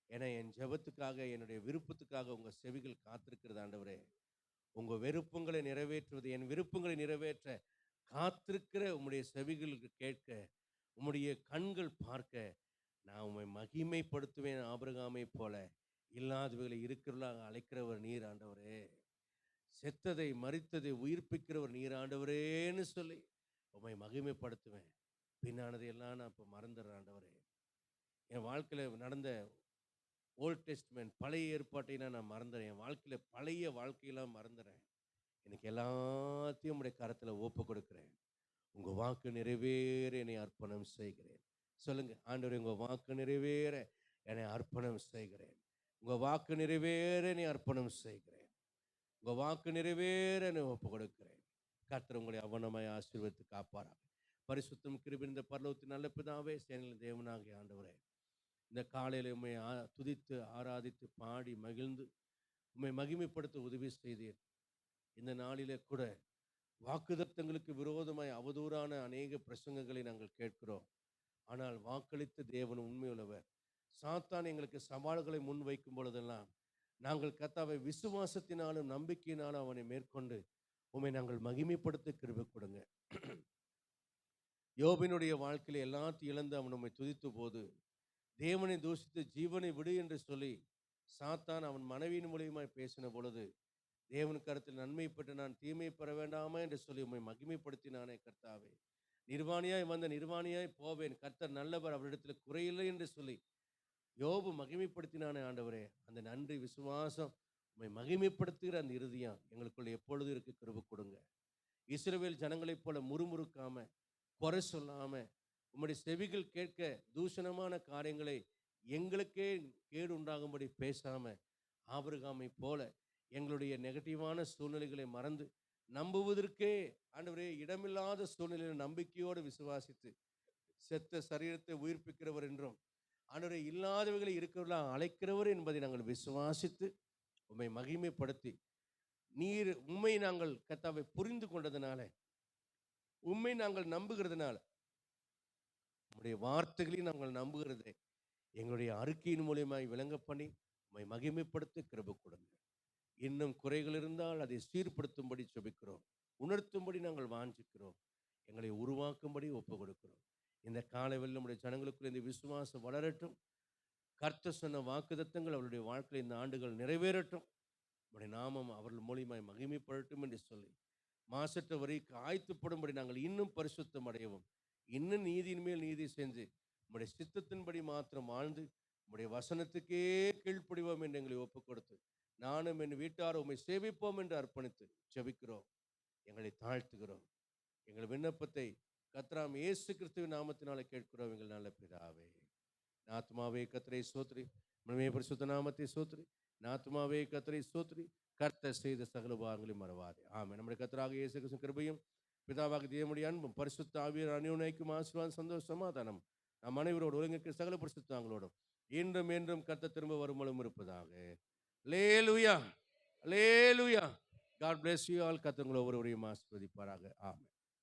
ஏன்னா என் ஜெபத்துக்காக என்னுடைய விருப்பத்துக்காக உங்க செவிகள் காத்திருக்கிறது ஆண்டவரே. உங்க விருப்பங்களை நிறைவேற்றுவது என் விருப்பங்களை நிறைவேற்ற காத்திருக்கிற உம்முடைய செவிகளுக்கு கேட்க உம்முடைய கண்கள் பார்க்க நான் உம்மை மகிமைப்படுத்துவேன். ஆபிரகாமை போல இல்லாதவைகளை இருக்கிறவர்களாக அழைக்கிறவர் நீர் ஆண்டவரே. செத்ததை மரித்ததை உயிர்ப்பிக்கிறவர் நீர் ஆண்டவரேன்னு சொல்லி உம்மை மகிமைப்படுத்துவேன். பின்னானதை எல்லாம் நான் இப்போ மறந்துடுறேன் ஆண்டவரே. என் வாழ்க்கையில் நடந்த ஓல்ட் டெஸ்ட்மென்ட் பழைய ஏற்பாட்டை நான் மறந்துடுறேன். என் வாழ்க்கையில் பழைய வாழ்க்கையெல்லாம் மறந்துடுறேன். எனக்கு எல்லாத்தையும் உடைய கரத்தில் ஒப்பு கொடுக்கிறேன். உங்க வாக்கு நிறைவேற என்னை அர்ப்பணம் செய்கிறேன். சொல்லுங்க ஆண்டவரே, உங்க வாக்கு நிறைவேற என்னை அர்ப்பணம் செய்கிறேன். உங்க வாக்கு நிறைவேற என்னை அர்ப்பணம் செய்கிறேன். உங்க வாக்கு நிறைவேற என்னை ஒப்பு கொடுக்கிறேன். கர்த்தர் உங்களை அவனமாய் ஆசீர்வதித்து காப்பாராக. பரிசுத்தம் கிருபை இந்த பரலோகத்தின் நல்ல பிதாவே, சேனைகளின் தேவனாகிய ஆண்டவரே, இந்த காலையில் உம்மை துதித்து ஆராதித்து பாடி மகிழ்ந்து உம்மை மகிமைப்படுத்த உதவி செய்தீர். இந்த நாளிலே கூட வாக்குத்தத்தங்களுக்கு விரோதமாய் அவதூறான அநேக பிரசங்கங்களை நாங்கள் கேட்கிறோம். ஆனால் வாக்களித்த தேவன் உண்மையுள்ளவர். சாத்தான் எங்களுக்கு சவால்களை முன் வைக்கும் பொழுதெல்லாம் நாங்கள் கர்த்தாவை விசுவாசத்தினாலும் நம்பிக்கையினாலும் அவனை மேற்கொண்டு உம்மை நாங்கள் மகிமைப்படுத்த கிருபை கொடுங்க. யோபினுடைய வாழ்க்கையில் எல்லாத்தையும் இழந்து அவன் உம்மை துதித்த போது தேவனை தூஷித்து ஜீவனை விடு என்று சொல்லி சாத்தான் அவன் மனைவியின் மூலியமாய் பேசின பொழுது தேவன் கருத்தில் நன்மை பெற்று நான் தீமை பெற வேண்டாமா என்று சொல்லி உம்மை மகிமைப்படுத்தினானே கர்த்தாவே. நிர்வாணியாய் வந்த நிர்வாணியாய் போவேன், கர்த்தர் நல்லவர், அவரிடத்தில் குறையில்லை என்று சொல்லி யோபு மகிமைப்படுத்தினானே ஆண்டவரே. அந்த நன்றி விசுவாசம் உம்மை மகிமைப்படுத்துகிற அந்த இருதயம் எங்களுக்குள்ள எப்பொழுது இருக்கு கிருபை கொடுங்க. இஸ்ரவேல் ஜனங்களைப் போல முறுமுறுக்காம குறை சொல்லாம உம்முடைய செவிகள் கேட்க தூஷணமான காரியங்களை எங்களுக்கே கேடு உண்டாகும்படி பேசாம ஆபிரகாமை போல எங்களுடைய நெகட்டிவான சூழ்நிலைகளை மறந்து நம்புவதற்கே ஆண்டவரே இடமில்லாத சூழ்நிலையில் நம்பிக்கையோடு விசுவாசித்து செத்த சரீரத்தை உயிர்ப்பிக்கிறவர் என்றும் ஆண்டவரே இல்லாதவைகளை இருக்கிறவர்களாக அழைக்கிறவர் என்பதை நாங்கள் விசுவாசித்து உம்மை மகிமைப்படுத்தி நீர் உம்மை நாங்கள் கர்த்தாவை புரிந்து கொண்டதுனால உம்மை நாங்கள் நம்புகிறதுனால உம்முடைய வார்த்தைகளையும் நாங்கள் நம்புகிறதை எங்களுடைய அறிக்கையின் மூலியமாய் விளங்க பண்ணி உம்மை மகிமைப்படுத்த கிருபை கொடுங்க. இன்னும் குறைகள் இருந்தால் அதை சீர்படுத்தும்படி ஜெபிக்கிறோம். உணர்த்தும்படி நாங்கள் வாஞ்சிக்கிறோம். எங்களை உருவாக்கும்படி ஒப்பு கொடுக்கிறோம். இந்த காலையில் நம்முடைய ஜனங்களுக்குள்ள இந்த விசுவாசம் வளரட்டும். கர்த்தர் சொன்ன வாக்குத்தத்தங்கள் அவருடைய வாழ்க்கையில் இந்த ஆண்டுகள் நிறைவேறட்டும். உம்முடைய நாமம் அவர்கள் மூலியமாய் மகிமைப்படட்டும் என்று சொல்லி மாசற்ற வரைக்கு ஆயத்துப்படும்படி நாங்கள் இன்னும் பரிசுத்தம் அடையவும் இன்னும் நீதியின் மேல் நீதி செஞ்சு உம்முடைய சித்தத்தின்படி மாத்திரம் வாழ்ந்து உம்முடைய வசனத்துக்கே கீழ்ப்படிவோம் என்று எங்களை ஒப்புக் கொடுத்து நானும் என் வீட்டார் உம்மை சேவிப்போம் என்று அர்ப்பணித்து ஜெபிக்கிறோம். எங்களை தாழ்த்துகிறோம். எங்கள் விண்ணப்பத்தை கர்த்தராம் இயேசு கிறிஸ்துவின் நாமத்தினாலே கேட்கிறோம் எங்கள் நல்ல பிதாவே. ஆத்மாவே கர்த்தரை ஸ்தோத்திரி, மகிமை பரிசுத்த நாமத்தை ஸ்தோத்திரி. ஆத்மாவே கர்த்தரை ஸ்தோத்திரி, கர்த்தர் செய்த சகல உபகாரங்களையும் மறவாதே. ஆமென். நம்முடைய கர்த்தராக இயேசு கிறிஸ்துவின் கிருபையும் பிதாவாக தேவனுடைய அன்பும் பரிசுத்த ஆவியார் அந்யோன்யம் ஆசீர்வாதம் சந்தோஷம் சமாதானம் நம் அனைவரோடு ஒருங்கிற்கு சகல பரிசுத்தங்களோடும் இன்றும் என்றும் கர்த்தர் திரும்ப வருமலும் இருப்பதாக. அல்லேலூயா, அல்லேலூயா. God bless you all. கர்த்தர் உங்களை ஒவ்வொருவரையும் ஆசீர்வதிப்பாராக. ஆமென்.